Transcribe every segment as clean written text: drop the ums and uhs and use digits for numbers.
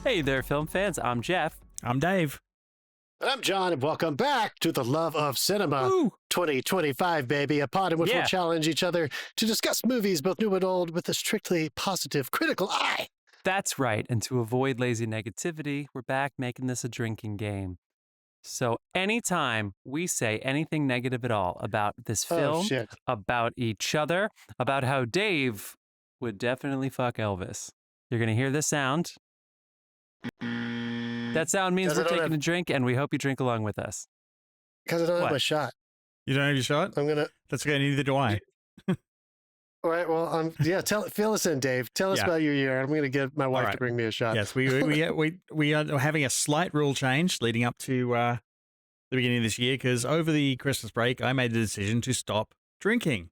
Hey there, film fans. I'm Jeff. I'm Dave. And I'm John, and welcome back to The Love of Cinema 2025, baby, a pod in which we'll challenge each other to discuss movies, both new and old, with a strictly positive, critical eye. That's right. And to avoid lazy negativity, we're back making this a drinking game. So anytime we say anything negative at all about this film, about each other, about how Dave would definitely fuck Elvis, you're going to hear this sound. That sound means we're taking a drink, and we hope you drink along with us. Because I don't have my shot. You don't have your shot? That's okay, neither do I. All right, well, fill us in, Dave. Tell us about your year. I'm going to get my wife to bring me a shot. Yes, we are having a slight rule change leading up to the beginning of this year, because over the Christmas break, I made the decision to stop drinking.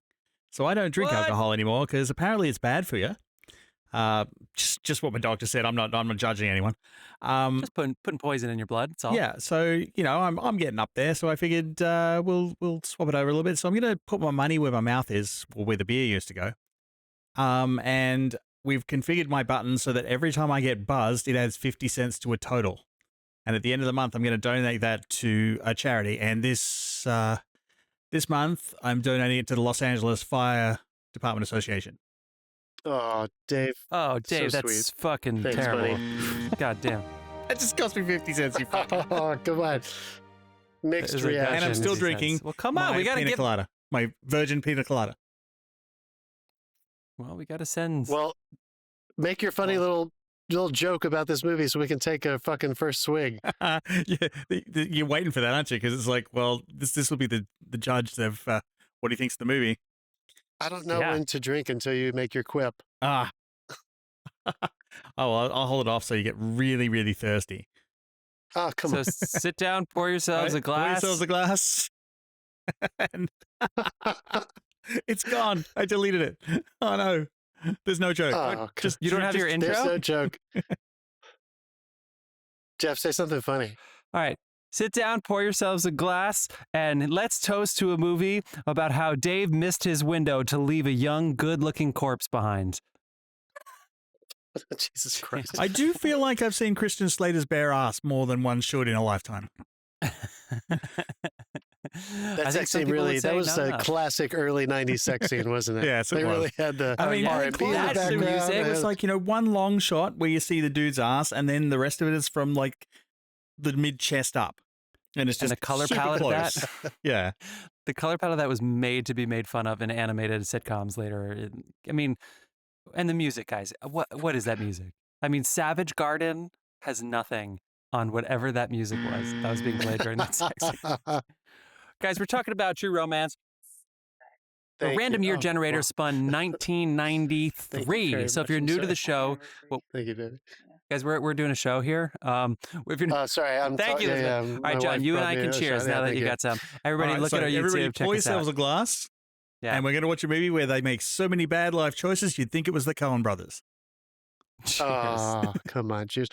So I don't drink alcohol anymore, because apparently it's bad for you. Just what my doctor said. I'm not judging anyone. Just putting poison in your blood. That's all. Yeah. So I'm getting up there. So I figured we'll swap it over a little bit. So I'm going to put my money where my mouth is, or where the beer used to go. And we've configured my button so that every time I get buzzed, it adds 50 cents to a total. And at the end of the month, I'm going to donate that to a charity. And this month, I'm donating it to the Los Angeles Fire Department Association. Oh, Dave. Oh, Dave, so that's sweet. fucking Thanks, terrible. buddy. God damn. That just cost me 50 cents, you fucker. Oh, come on. Mixed reaction. And I'm still drinking. Well, come on. We got to pina colada. My virgin pina colada. Well, we got to send. Well, make your funny little joke about this movie so we can take a fucking first swig. You're waiting for that, aren't you? Because it's like, well, this will be the judge of what he thinks of the movie. I don't know when to drink until you make your quip. Oh, well, I'll hold it off so you get really, really thirsty. Oh, come on. So sit down, pour yourselves a glass. Pour yourselves a glass. And it's gone. I deleted it. Oh, no. There's no joke. Oh, you don't have your intro? There's no joke. Jeff, say something funny. All right. Sit down, pour yourselves a glass, and let's toast to a movie about how Dave missed his window to leave a young, good-looking corpse behind. Jesus Christ. I do feel like I've seen Christian Slater's bare ass more than one should in a lifetime. That sex scene really, that was a classic early 90s sex scene, wasn't it? Yes, they really had the R&B in the background. It was like, one long shot where you see the dude's ass, and then the rest of it is from like the mid-chest up. And it's just the color super palette close. of that. Yeah. The color palette of that was made to be made fun of in animated sitcoms later. I mean, and the music, guys. What is that music? I mean, Savage Garden has nothing on whatever that music was that was being played during that sex scene. Guys, we're talking about True Romance. The random year generator spun 1993. So if you're new to the show, thank you, baby. Guys, we're doing a show here. If you're, sorry, thank you. All right, John, you and I can cheers now that you got some. Everybody, look at our YouTube. Everybody, check pour us out. yourselves a glass. Yeah. And we're going to watch a movie where they make so many bad life choices, you'd think it was the Coen brothers. Cheers. Oh, come on, cheers.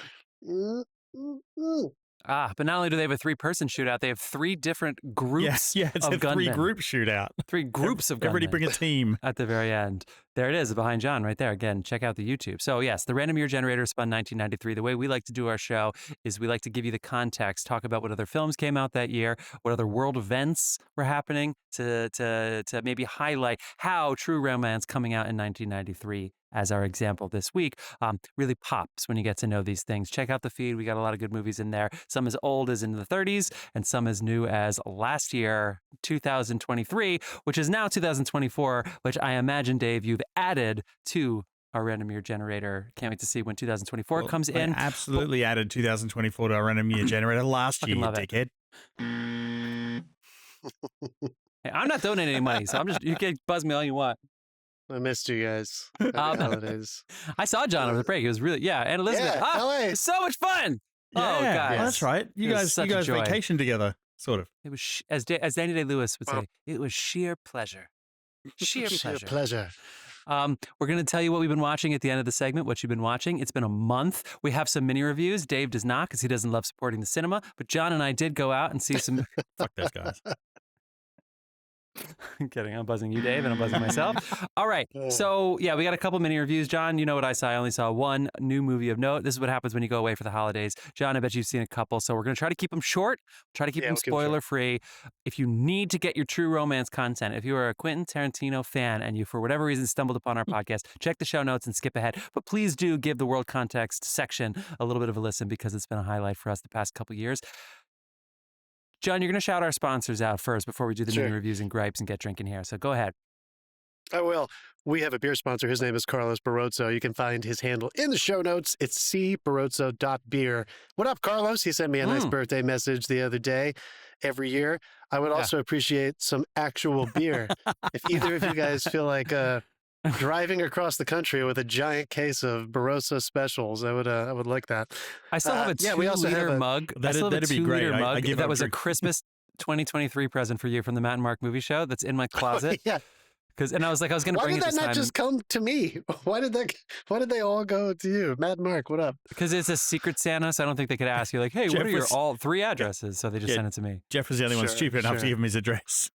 But not only do they have a 3-person shootout, they have 3 different groups it's of a gunmen. 3-group shootout. 3 groups of gunmen. Everybody bring a team. At the very end. There it is, behind John right there. Again, check out the YouTube. So yes, the random year generator spun 1993. The way we like to do our show is we like to give you the context, talk about what other films came out that year, what other world events were happening to maybe highlight how True Romance coming out in 1993 as our example this week, really pops when you get to know these things. Check out the feed. We got a lot of good movies in there. Some as old as in the 30s and some as new as last year, 2023, which is now 2024, which I imagine, Dave, you've added to our random year generator. Can't wait to see when 2024 comes in. Absolutely added 2024 to our random year generator last year, you dickhead. Hey, I'm not donating any money, so you can buzz me all you want. I missed you guys. Happy holidays. I saw John over the break. It was really, and Elizabeth. Yeah, LA. It was so much fun. Yeah, oh, guys. Well, that's right. You guys vacationed together, sort of. It was, as Danny Day-Lewis would say, it was sheer pleasure. Sheer pleasure. We're going to tell you what we've been watching at the end of the segment, what you've been watching. It's been a month. We have some mini reviews. Dave does not because he doesn't love supporting the cinema. But John and I did go out and see some. Fuck those guys. I'm kidding. I'm buzzing you, Dave, and I'm buzzing myself. All right. So, yeah, we got a couple mini reviews. John, you know what I saw. I only saw one new movie of note. This is what happens when you go away for the holidays. John, I bet you've seen a couple. So we're going to try to keep them short, try to keep them spoiler-free. If you need to get your true romance content, if you are a Quentin Tarantino fan and you, for whatever reason, stumbled upon our podcast, check the show notes and skip ahead. But please do give the World Context section a little bit of a listen because it's been a highlight for us the past couple years. John, you're going to shout our sponsors out first before we do the mini reviews and gripes and get drinking here. So go ahead. I will. We have a beer sponsor. His name is Carlos Barroso. You can find his handle in the show notes. It's cbarroso.beer. What up, Carlos? He sent me a nice birthday message the other day. Every year, I would also appreciate some actual beer. If either of you guys feel like driving across the country with a giant case of Barroso specials, I would like that. I still have a 2-liter mug. That'd be great. Mug. That was a Christmas 2023 present for you from the Matt and Mark movie show. That's in my closet. Yeah. And I was like, I was going to bring it this time. Why did that not just come to me? Why did they all go to you? Matt and Mark, what up? Because it's a secret Santa, so I don't think they could ask you, like, hey, what are your all 3 addresses? So they just sent it to me. Jeff was the only one stupid enough to give him his address.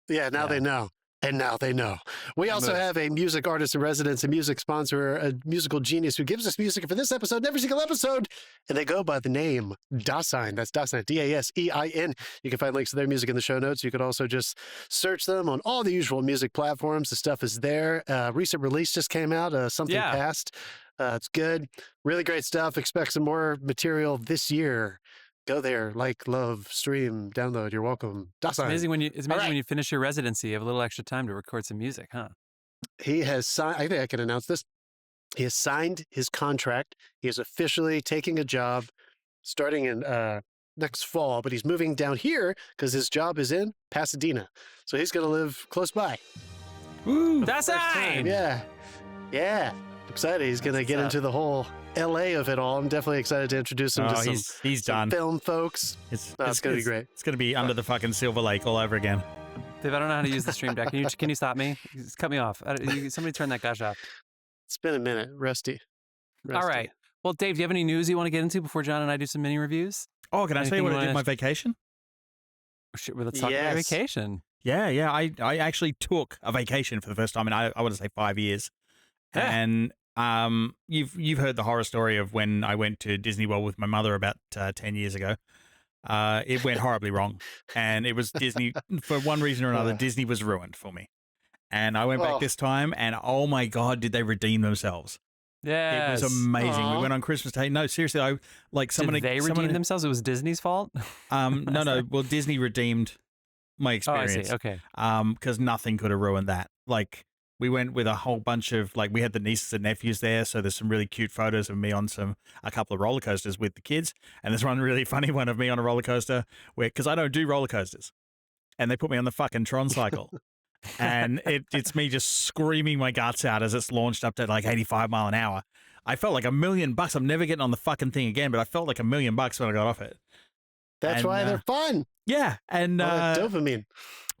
Yeah, now they know. And now they know. We also have a music artist in residence, a music sponsor, a musical genius who gives us music for this episode and every single episode. And they go by the name Dasein. That's Dasein, Dasein. You can find links to their music in the show notes. You could also just search them on all the usual music platforms. The stuff is there. Recent release just came out, Something Past. It's good. Really great stuff. Expect some more material this year. Go there, like, love, stream, download. You're welcome. It's amazing when you finish your residency, you have a little extra time to record some music, huh? He has signed. I think I can announce this. He has signed his contract. He is officially taking a job starting in next fall, but he's moving down here because his job is in Pasadena. So he's going to live close by. Woo! That's right. Yeah. Excited. He's going to get into the whole LA of it all. I'm definitely excited to introduce him to some film folks. It's going to be great. It's going to be under the fucking Silver Lake all over again. Dave, I don't know how to use the stream deck. Can you stop me? Just cut me off. Somebody turn that gush off. It's been a minute. Rusty. All right. Well, Dave, do you have any news you want to get into before John and I do some mini reviews? Oh, can I say what I did my vacation? Well, let's talk about vacation. Yeah. I actually took a vacation for the first time in, I want to say 5 years. Yeah. And you've heard the horror story of when I went to Disney World with my mother about 10 years ago. It went horribly wrong, and it was Disney for one reason or another. Disney was ruined for me, and I went back this time, and oh my god, did they redeem themselves? Yeah, it was amazing. We went on Christmas Day. No, seriously, Did they redeem themselves? It was Disney's fault. No. Well, Disney redeemed my experience. Oh, I see. Okay. Because nothing could have ruined that. Like, we went with a whole bunch of, we had the nieces and nephews there, so there's some really cute photos of me on a couple of roller coasters with the kids, and there's one really funny one of me on a roller coaster because I don't do roller coasters, and they put me on the fucking Tron cycle, and it's me just screaming my guts out as it's launched up to 85 mile an hour. I felt like $1 million. I'm never getting on the fucking thing again, but I felt like $1 million when I got off it. That's why they're fun. Yeah, and dopamine.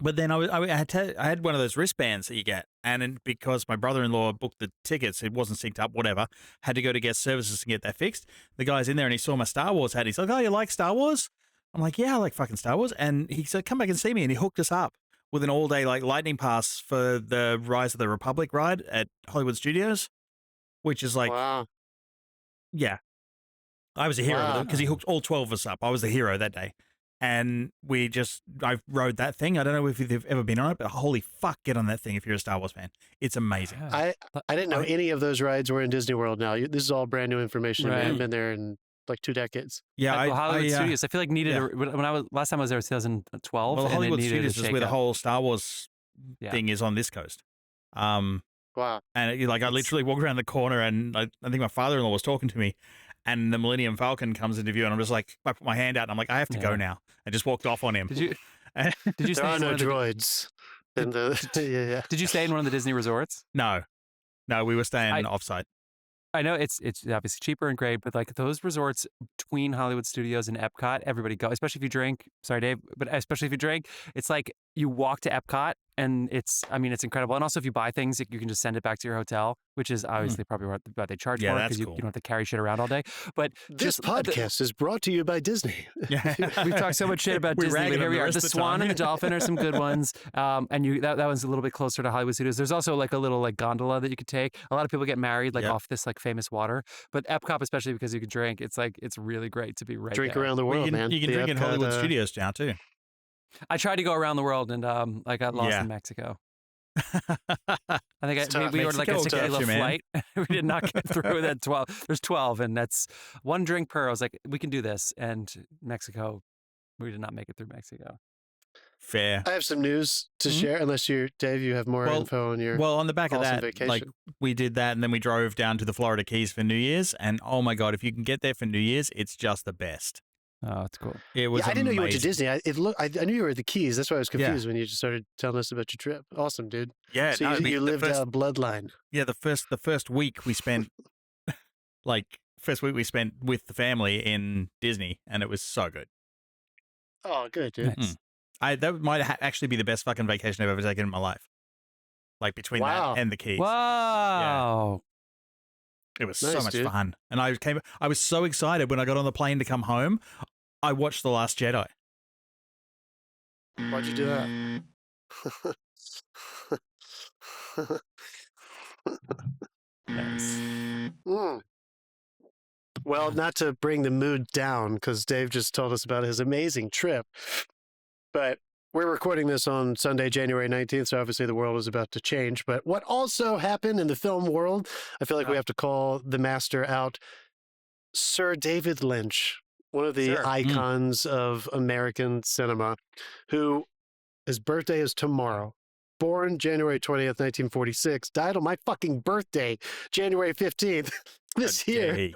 But then I had one of those wristbands that you get, and because my brother-in-law booked the tickets, it wasn't synced up, whatever, had to go to guest services to get that fixed. The guy's in there, and he saw my Star Wars hat. He's like, oh, you like Star Wars? I'm like, yeah, I like fucking Star Wars. And he said, come back and see me, and he hooked us up with an all-day lightning pass for the Rise of the Republic ride at Hollywood Studios, which is wow. Yeah. I was a hero because he hooked all 12 of us up. I was the hero that day. And I rode that thing. I don't know if you've ever been on it, but holy fuck, get on that thing if you're a Star Wars fan. It's amazing. I didn't know any of those rides were in Disney World now. This is all brand new information. Right. I haven't been there in 2 decades. Yeah, Hollywood Studios. I feel like last time I was there was 2012. Well, Hollywood Studios is where the whole Star Wars thing is on this coast. Wow. And I literally walked around the corner, and I think my father-in-law was talking to me. And the Millennium Falcon comes into view, and I'm just like, I put my hand out, and I'm like, I have to go now. I just walked off on him. Did you there are no droids. Did you stay in one of the Disney resorts? No, we were staying offsite. I know it's obviously cheaper and great, but those resorts between Hollywood Studios and Epcot, everybody go, especially if you drink. Sorry, Dave, but especially if you drink, it's like you walk to Epcot and it's incredible. And also, if you buy things, you can just send it back to your hotel, which is obviously probably what they charge for it, that's because cool. you don't have to carry shit around all day. But This podcast is brought to you by Disney. we've talked so much shit about We Disney, rag but on here we the are. rest The of the Swan time. and the Dolphin are some good ones. And that one's a little bit closer to Hollywood Studios. There's also like a little like gondola that you could take. A lot of people get married like off this like famous water. But Epcot, especially because you can drink, it's really great to be right Drink there. around the world, man. You can The drink in Epcot, Hollywood Studios now too. I tried to go around the world and I got lost in Mexico. I think we ordered like a Mexico, tequila tough, man. flight. We did not get through that 12. There's 12, and that's one drink per. I was like, we can do this. And Mexico, we did not make it through Mexico. Fair. I have some news to share, unless Dave, you have more info on your Well, on the back of awesome that, vacation. like we did that, and then we drove down to the Florida Keys for New Year's, and oh my God, if you can get there for New Year's, it's just the best. Oh, it's cool. It was I didn't know you went to amazing. Disney. I knew you were at the Keys. That's why I was confused when you just started telling us about your trip. Awesome, dude. Yeah, So no, you the lived first, out bloodline. yeah, the first week we spent with the family in Disney, and it was so good. Oh, good, dude. Nice. That might actually be the best fucking vacation I've ever taken in my life. Like between that and the Keys. Wow. It was Nice, so much dude. fun. And I was so excited when I got on the plane to come home. I watched The Last Jedi. Why'd you do that? Nice. Well, not to bring the mood down, because Dave just told us about his amazing trip, but we're recording this on Sunday, January 19th, so obviously the world is about to change. But what also happened in the film world, I feel like we have to call the master out, Sir David Lynch, one of the icons of American cinema, who his birthday is tomorrow. Born January 20th, 1946, died on my fucking birthday, January 15th this year.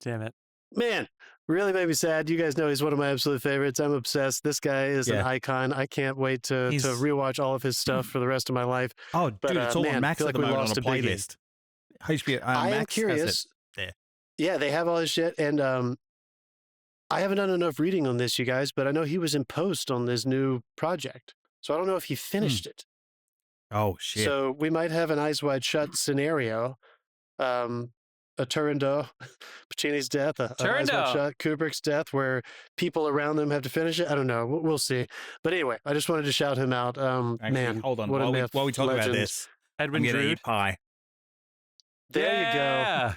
Damn it. Man, really made me sad. You guys know he's one of my absolute favorites. I'm obsessed. This guy is an icon. I can't wait to rewatch all of his stuff for the rest of my life. Oh, dude, it's all on Max I feel at like the we moment on lost a a biggie. playlist. HBO, I am Max curious. has it there. Yeah, they have all his shit. And I haven't done enough reading on this, you guys, but I know he was in post on this new project. So I don't know if he finished it. Oh, shit. So we might have an Eyes Wide Shut scenario. A Turandot, Pacini's death, a Eyes Wide Shut, Kubrick's death, where people around them have to finish it. I don't know. We'll see. But anyway, I just wanted to shout him out. Actually, man, hold on. what a While we talk legend. about this, Edwin I'm going to Drood. eat pie. There you go.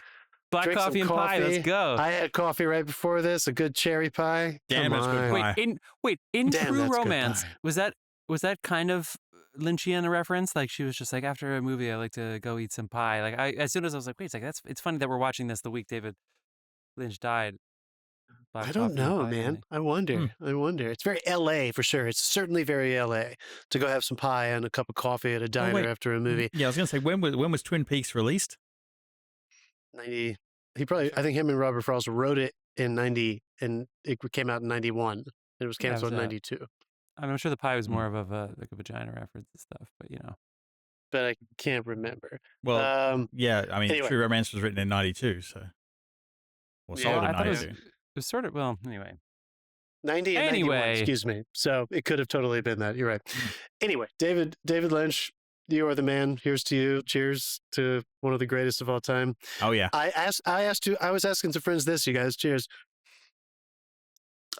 Black Drink coffee some and pie. Let's go. I had coffee right before this, a good cherry pie. Damn, Come it's good on. pie. In Damn, True that's good Romance, pie. was that kind of Lynchian a reference? Like she was just like, after a movie, I like to go eat some pie. Like as soon as I was like, wait a second, it's funny that we're watching this the week David Lynch died. Black I don't coffee and know, pie man. only. I wonder. It's very LA for sure. It's certainly very LA to go have some pie and a cup of coffee at a diner wait. after a movie. Yeah, I was going to say, when was Twin Peaks released? 90. I think him and Robert Frost wrote it in 90, and it came out in 91. It was canceled in 92. I'm sure the pie was more of a like a vagina reference and stuff, but you know. But I can't remember. Well, yeah, I mean, anyway. True Romance was written in 92, so. Well, sold in I thought 92. it was sort of, well, anyway. 90 and 91, excuse me. So it could have totally been that. You're right. Anyway, David Lynch, you are the man. Here's to you. Cheers to one of the greatest of all time. Oh, yeah. I was asking some friends this, you guys. Cheers.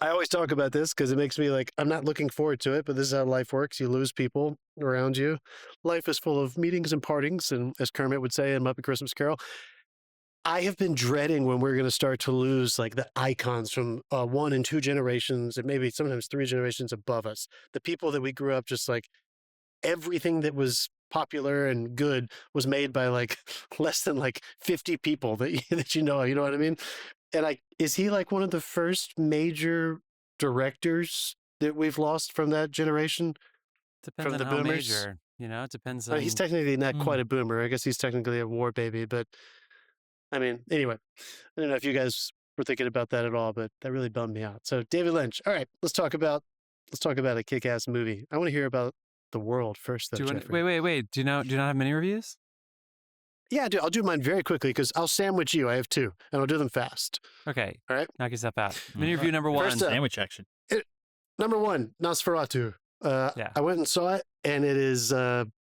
I always talk about this because it makes me like, I'm not looking forward to it, but this is how life works. You lose people around you. Life is full of meetings and partings, and as Kermit would say in Muppet Christmas Carol, I have been dreading when we're going to start to lose like the icons from 1 and 2 generations, and maybe sometimes 3 generations above us. The people that we grew up just like everything that was popular and good was made by like less than like 50 people that you know what I mean? And is he like one of the first major directors that we've lost from that generation? Depends from on the how boomers? major, you know, it depends Well, on. he's technically not quite a boomer. I guess he's technically a war baby, but I mean, anyway, I don't know if you guys were thinking about that at all, but that really bummed me out. So David Lynch. All right, let's talk about a kick-ass movie. I want to hear about the world first, though. Wait. Do you not have mini reviews? Yeah, I'll do mine very quickly because I'll sandwich you. I have 2, and I'll do them fast. Okay. All right. Knock yourself out. Mini review number 1. First up, Sandwich action. Number 1, Nosferatu. Yeah. I went and saw it, and it is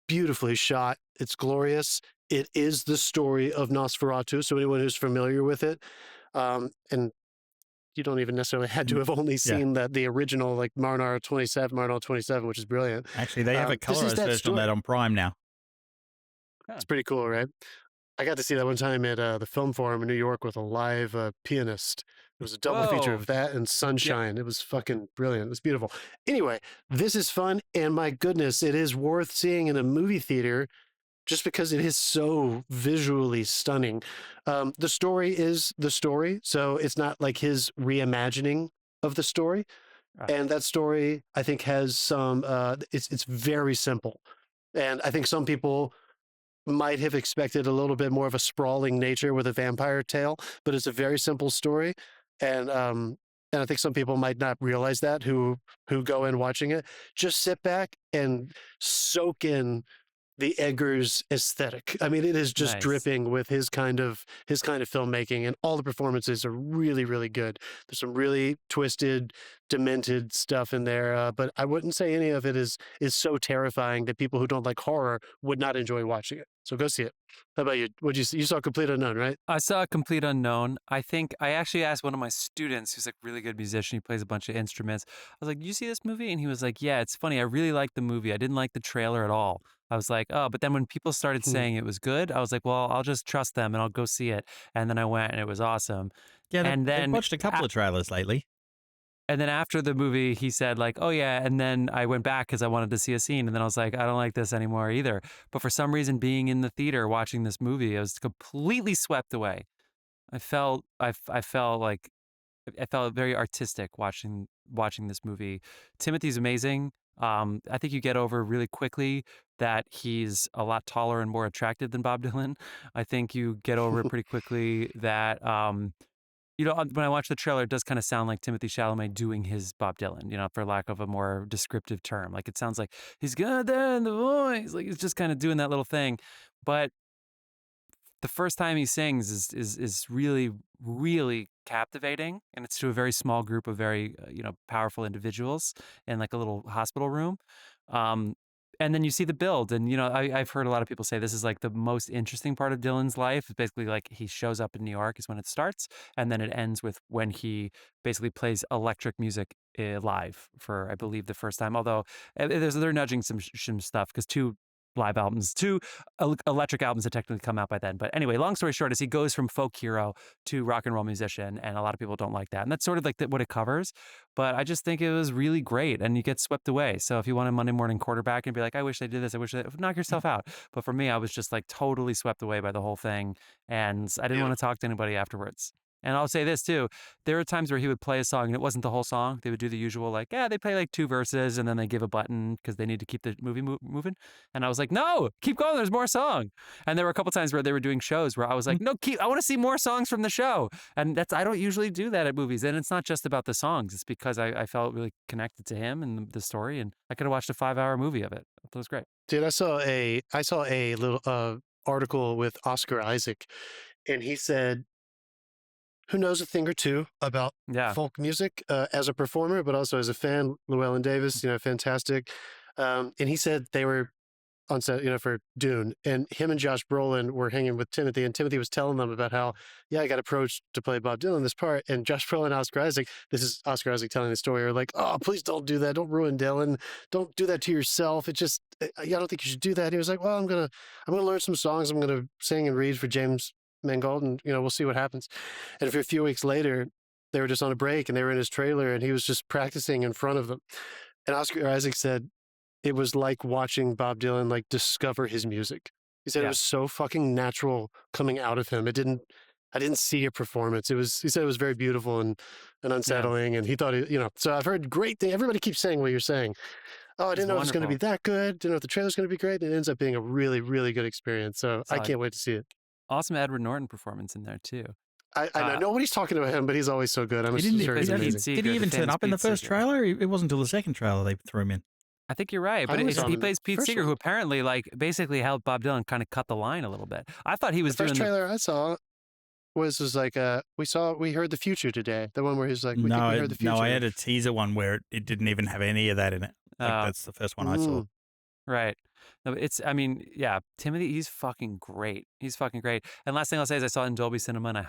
beautifully shot. It's glorious. It is the story of Nosferatu. So anyone who's familiar with it, and you don't even necessarily had to have only seen the original, like Marnar 27, which is brilliant. Actually, they have a colorized version of that on Prime now. It's pretty cool, right? I got to see that one time at the Film Forum in New York with a live pianist. It was a double feature of that and Sunshine. It was fucking brilliant. It was beautiful. Anyway, this is fun, and my goodness, it is worth seeing in a movie theater just because it is so visually stunning. The story is the story, so it's not like his reimagining of the story. And that story, I think, has some, it's very simple. And I think some people might have expected a little bit more of a sprawling nature with a vampire tale, but it's a very simple story. And I think some people might not realize that who go in watching it. Just sit back and soak in the Eggers aesthetic. I mean, it is just dripping with his kind of filmmaking, and all the performances are really, really good. There's some really twisted, demented stuff in there, but I wouldn't say any of it is so terrifying that people who don't like horror would not enjoy watching it. So go see it. How about you? What'd you see? You saw Complete Unknown, right? I saw Complete Unknown. I think I actually asked one of my students, who's like a really good musician. He plays a bunch of instruments. I was like, "You see this movie?" And he was like, "Yeah, it's funny. I really liked the movie. I didn't like the trailer at all." I was like, "Oh," but then when people started saying it was good, I was like, "Well, I'll just trust them and I'll go see it." And then I went, and it was awesome. Yeah, and they've then watched a couple of trailers lately. And then after the movie, he said like, "Oh yeah," and then I went back because I wanted to see a scene, and then I was like, "I don't like this anymore either." But for some reason, being in the theater watching this movie, I was completely swept away. I felt very artistic watching this movie. Timothy's amazing. I think you get over really quickly that he's a lot taller and more attractive than Bob Dylan. I think you get over pretty quickly that when I watch the trailer, it does kind of sound like Timothée Chalamet doing his Bob Dylan, for lack of a more descriptive term. Like it sounds like he's got that in the voice, like he's just kind of doing that little thing. But the first time he sings is really, really captivating, and it's to a very small group of very powerful individuals in like a little hospital room. And then you see the build, and I've heard a lot of people say this is like the most interesting part of Dylan's life. It's basically like he shows up in New York is when it starts, and then it ends with when he basically plays electric music live for, I believe, the first time. Although they're nudging some stuff because two electric albums had technically come out by then. But anyway, long story short is he goes from folk hero to rock and roll musician, and a lot of people don't like that. And that's sort of like what it covers. But I just think it was really great, and you get swept away. So if you want a Monday morning quarterback and be like, "I wish they did this, I wish they," knock yourself out. But for me, I was just like totally swept away by the whole thing, and I didn't want to talk to anybody afterwards. And I'll say this too, there are times where he would play a song and it wasn't the whole song. They would do the usual like, they play like 2 verses and then they give a button because they need to keep the movie moving. And I was like, no, keep going, there's more song. And there were a couple times where they were doing shows where I was like, no, I want to see more songs from the show. And I don't usually do that at movies. And it's not just about the songs. It's because I felt really connected to him and the story, and I could have watched a 5-hour movie of it. It was great. Dude, I saw a little article with Oscar Isaac, and he said, who knows a thing or two about folk music as a performer, but also as a fan. Llewellyn Davis, fantastic. And he said they were on set, for Dune, and him and Josh Brolin were hanging with Timothee, and Timothee was telling them about how, I got approached to play Bob Dylan this part, and Josh Brolin and Oscar Isaac, this is Oscar Isaac telling the story, are like, "Oh, please don't do that. Don't ruin Dylan. Don't do that to yourself. It just, I don't think you should do that." He was like, "Well, I'm gonna learn some songs. I'm gonna sing and read for James Mangold, and we'll see what happens." And for a few weeks later, they were just on a break, and they were in his trailer, and he was just practicing in front of them. And Oscar Isaac said it was like watching Bob Dylan like discover his music. He said it was so fucking natural coming out of him. I didn't see a performance. He said it was very beautiful and unsettling, and he thought so I've heard great things. Everybody keeps saying what you're saying. Oh, I didn't know it was going to be that good. Didn't know if the trailer's going to be great. And it ends up being a really, really good experience. So I can't wait to see it. Awesome Edward Norton performance in there too. I know nobody's talking about him, but he's always so good. Did he even turn up in the first trailer? It wasn't until the second trailer they threw him in. I think you're right, but he plays Pete Seeger, who apparently basically helped Bob Dylan kind of cut the line a little bit. I thought he was the first trailer I saw was like we heard the future today. The one where he's like, we heard the future. No, I had a teaser one where it didn't even have any of that in it. Like that's the first one I saw. Right. No, I mean, yeah, Timothee, he's fucking great. He's fucking great. And last thing I'll say is I saw it in Dolby Cinema and I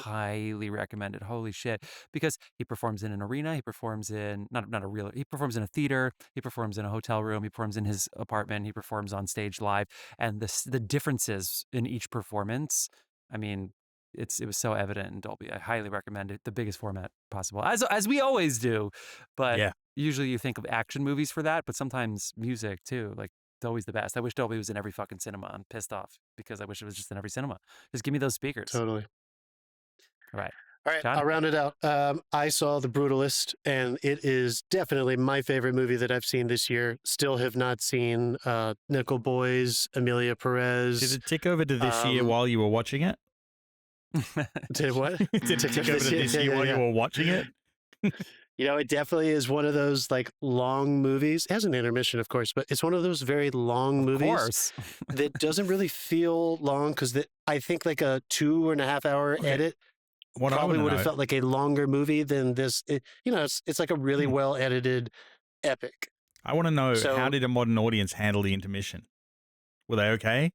highly recommend it. Holy shit. Because he performs in an arena, he performs in, he performs in a theater, he performs in a hotel room, he performs in his apartment, he performs on stage live. And the differences in each performance, I mean, it was so evident in Dolby. I highly recommend it. The biggest format possible, as we always do. But Yeah. usually you think of action movies for that, but sometimes music too. Like, it's always the best. I wish Dolby was in every fucking cinema. I'm pissed off because I wish it was just in every cinema. Just give me those speakers. Totally. All right. John? I'll round it out. I saw The Brutalist, and it is definitely my favorite movie that I've seen this year. Still have not seen Nickel Boys, Amelia Perez. Did it tick over to this year while you were watching it? Did what? Did it tick over to this year while you were watching it? You know, it definitely is one of those like long movies. It has an intermission, of course, but it's one of those very long movies that doesn't really feel long because I think like a 2.5 hour edit probably would have felt like a longer movie than this. It's like a really well edited epic. I want to know, how did a modern audience handle the intermission? Were they okay?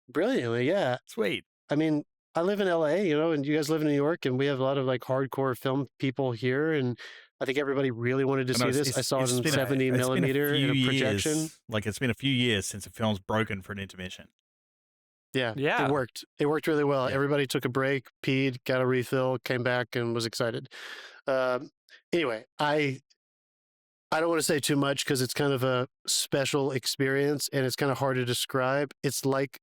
Brilliantly, yeah. Sweet. I mean, I live in LA, and you guys live in New York, and we have a lot of like hardcore film people here, and I think everybody really wanted to see this. I saw it in 70 millimeter in a projection. Like it's been a few years since a film's broken for an intermission. Yeah. It worked. It worked really well. Yeah. Everybody took a break, peed, got a refill, came back, and was excited. Anyway, I don't want to say too much because it's kind of a special experience, and it's kind of hard to describe. It's like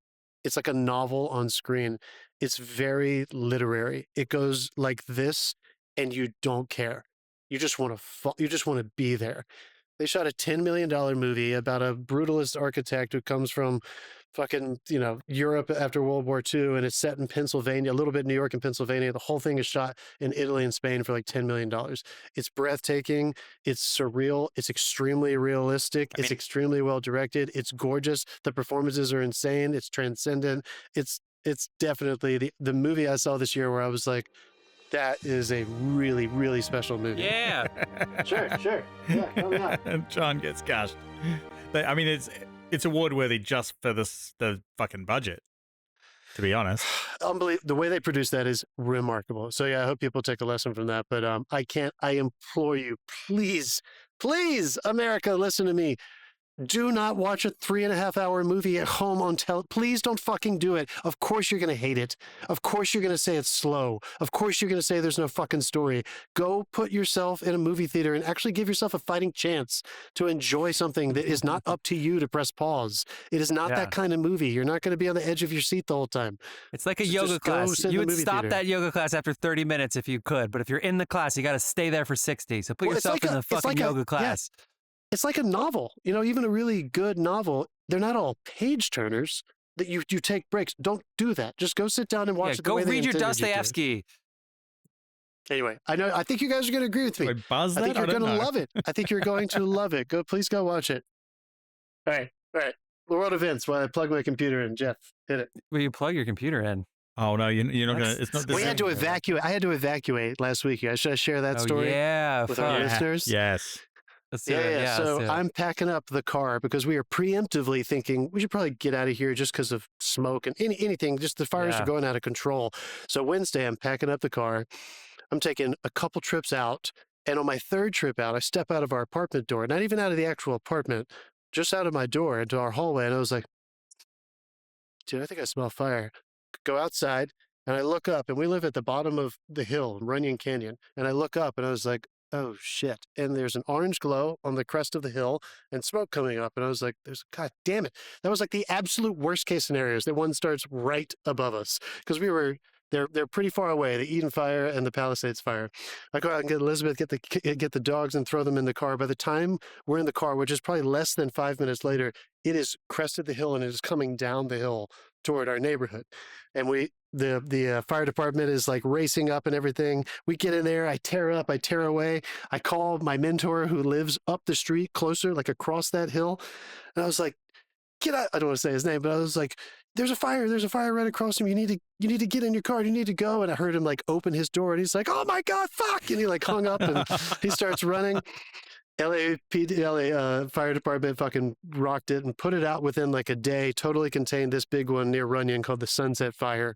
a novel on screen. It's very literary. It goes like this, and you don't care. You just want to be there. They shot a $10 million movie about a brutalist architect who comes from fucking, Europe after World War II, and it's set in Pennsylvania, a little bit New York and Pennsylvania. The whole thing is shot in Italy and Spain for like $10 million. It's breathtaking. It's surreal. It's extremely realistic. It's extremely well directed. It's gorgeous. The performances are insane. It's transcendent. It's definitely the movie I saw this year where I was like, that is a really, really special movie. Yeah. Sure. Yeah, come on. And John gets gashed. I mean, it's award worthy just for the fucking budget, to be honest. Unbelievable. The way they produce that is remarkable. So yeah, I hope people take a lesson from that. But I implore you, please, America, listen to me. Do not watch a 3.5 hour movie at home on Please don't fucking do it. Of course you're going to hate it. Of course you're going to say it's slow. Of course you're going to say there's no fucking story. Go put yourself in a movie theater and actually give yourself a fighting chance to enjoy something that is not up to you to press pause. It is not that kind of movie. You're not going to be on the edge of your seat the whole time. It's like a yoga class. You would stop that yoga class after 30 minutes if you could, but if you're in the class, you got to stay there for 60. So put yourself in the fucking yoga class. Yeah. It's like a novel, even a really good novel. They're not all page turners that you take breaks. Don't do that. Just go sit down and watch it. Go read your Dostoevsky. Anyway, I think you guys are going to agree with me. I think you're going to love it. I think you're going to love it. Please go watch it. All right. The world events while I plug my computer in. Jeff, hit it. Will you plug your computer in? Oh no, you're not going to. It's not. We had to evacuate. I had to evacuate last week. Should I share that story? With our listeners? Yes. So I'm packing up the car because we are preemptively thinking we should probably get out of here just because of smoke and anything. Just the fires are going out of control. So Wednesday, I'm packing up the car. I'm taking a couple trips out. And on my third trip out, I step out of our apartment door, not even out of the actual apartment, just out of my door into our hallway. And I was like, dude, I think I smell fire. Go outside. And I look up, and we live at the bottom of the hill, Runyon Canyon. And I look up, and I was like, oh shit. And there's an orange glow on the crest of the hill and smoke coming up. And I was like, God damn it. That was like the absolute worst case scenarios that one starts right above us. Because they're pretty far away, the Eden fire and the Palisades fire. I go out and get Elizabeth, get the dogs and throw them in the car. By the time we're in the car, which is probably less than 5 minutes later, it is crested the hill and it is coming down the hill toward our neighborhood. And the fire department is like racing up and everything. We get in there, I tear up, I tear away. I call my mentor who lives up the street closer, like across that hill. And I was like, get out. I don't want to say his name, but I was like, there's a fire right across him. You need to get in your car. You need to go. And I heard him like open his door and he's like, oh my God, fuck. And he like hung up and he starts running. LA fire department fucking rocked it and put it out within like a day. Totally contained this big one near Runyon called the Sunset Fire.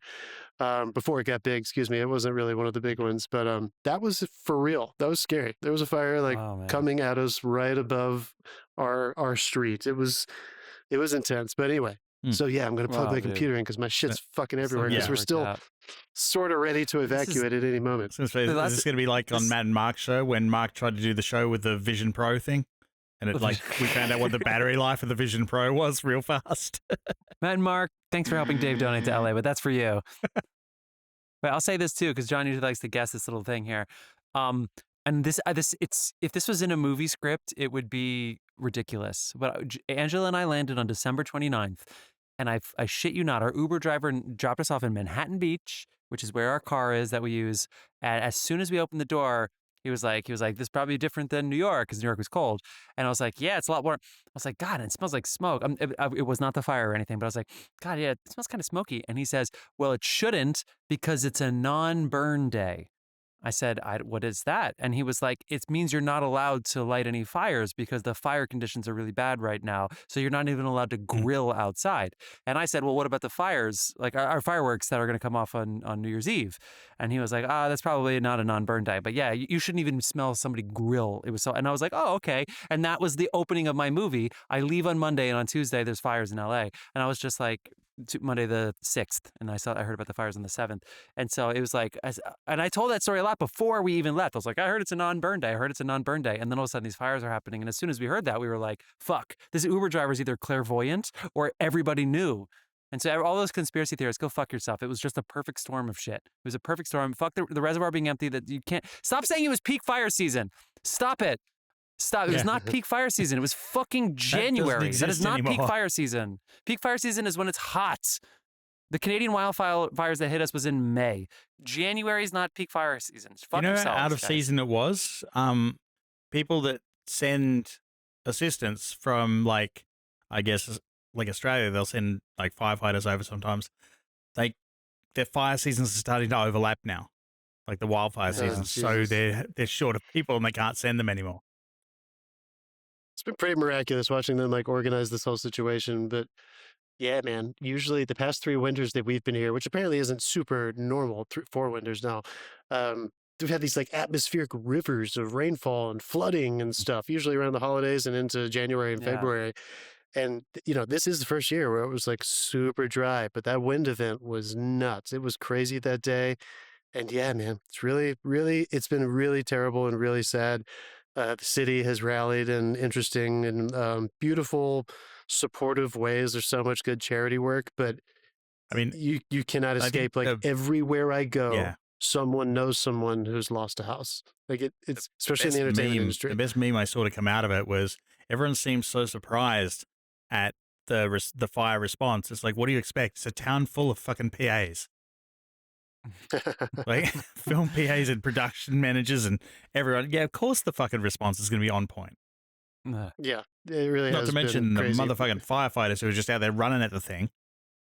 Before it got big, excuse me, it wasn't really one of the big ones, but that was for real. That was scary. There was a fire like coming at us right above our street. It was intense. But anyway, so yeah, I'm gonna plug my computer in because my shit's fucking everywhere. Because we're still sort of ready to evacuate at any moment. Is this going to be like on Matt and Mark's show when Mark tried to do the show with the Vision Pro thing? And it like we found out what the battery life of the Vision Pro was real fast. Matt and Mark, thanks for helping Dave donate to LA, but that's for you. But I'll say this too, because John usually likes to guess this little thing here. And if this was in a movie script, it would be ridiculous. But Angela and I landed on December 29th, and I shit you not, our Uber driver dropped us off in Manhattan Beach, which is where our car is that we use. And as soon as we opened the door, he was like, this is probably different than New York because New York was cold. And I was like, yeah, it's a lot warm. I was like, God, it smells like smoke. It was not the fire or anything, but I was like, God, yeah, it smells kind of smoky. And he says, well, it shouldn't because it's a non-burn day. I said, what is that? And he was like, it means you're not allowed to light any fires because the fire conditions are really bad right now. So you're not even allowed to grill outside. And I said, well, what about the fires, like our fireworks that are going to come off on New Year's Eve? And he was like, that's probably not a non-burn day. But yeah, you shouldn't even smell somebody grill. It was so, and I was like, oh, okay. And that was the opening of my movie. I leave on Monday, and on Tuesday there's fires in LA. And I was just like, Monday the 6th, and I heard about the fires on the 7th. And so it was like, and I told that story a lot before we even left. I was like, I heard it's a non-burn day. And then all of a sudden these fires are happening. And as soon as we heard that, we were like, fuck, this Uber driver is either clairvoyant or everybody knew. And so all those conspiracy theorists, go fuck yourself. It was just a perfect storm of shit. It was a perfect storm. Fuck the reservoir being empty. That you can't stop saying it was peak fire season. Stop it. Stop. It was not peak fire season. It was fucking January. That is not peak fire season. Peak fire season is when it's hot. The Canadian wildfires that hit us was in May. January is not peak fire season. Fuck yourselves, how out of guys. season it was? People that send assistance from like, I guess, like Australia, they'll send like firefighters over sometimes. Like their fire seasons are starting to overlap now, like the wildfire seasons. So they're short of people and they can't send them anymore. It's been pretty miraculous watching them like organize this whole situation. But yeah, man, usually the past 3 winters that we've been here, which apparently isn't super normal, 4 winters now, we've had these like atmospheric rivers of rainfall and flooding and stuff, usually around the holidays and into January and February. And, this is the first year where it was like super dry, but that wind event was nuts. It was crazy that day. And yeah, man, it's really, really, it's been really terrible and really sad. The city has rallied in interesting and beautiful, supportive ways. There's so much good charity work, but I mean, you cannot escape. Like everywhere I go, someone knows someone who's lost a house. Like it's especially in the entertainment industry. The best meme I saw to come out of it was everyone seems so surprised at the fire response. It's like, what do you expect? It's a town full of fucking PAs. Like film PAs and production managers and everyone. Yeah, of course the fucking response is going to be on point. Yeah, it really Not has to mention been the crazy. motherfucking firefighters who are just out there running at the thing.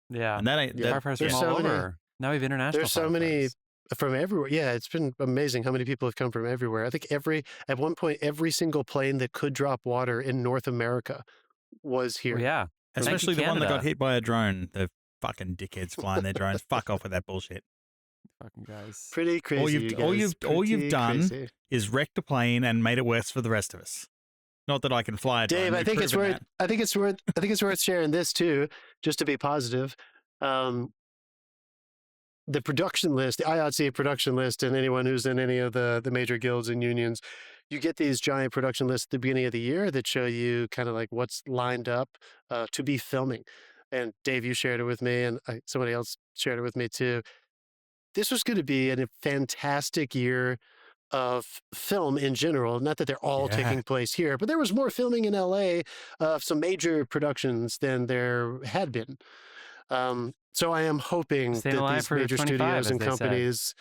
Yeah, and that ain't firefighters from all over. Now we have international. There's so many from everywhere. Yeah, it's been amazing how many people have come from everywhere. I think at one point every single plane that could drop water in North America was here. Well, yeah, especially the one that got hit by a drone. The fucking dickheads flying their drones. Fuck off with that bullshit. Fucking guys. Pretty crazy. All you've done is wrecked a plane and made it worse for the rest of us. Not that I can fly a drone. Dave, I think it's worth sharing this too, just to be positive. The production list, the IOTC production list, and anyone who's in any of the major guilds and unions, you get these giant production lists at the beginning of the year that show you kind of like what's lined up to be filming. And Dave, you shared it with me, and somebody else shared it with me too. This was going to be a fantastic year of film in general. Not that they're all taking place here, but there was more filming in LA of some major productions than there had been. So I am hoping that these major studios and companies,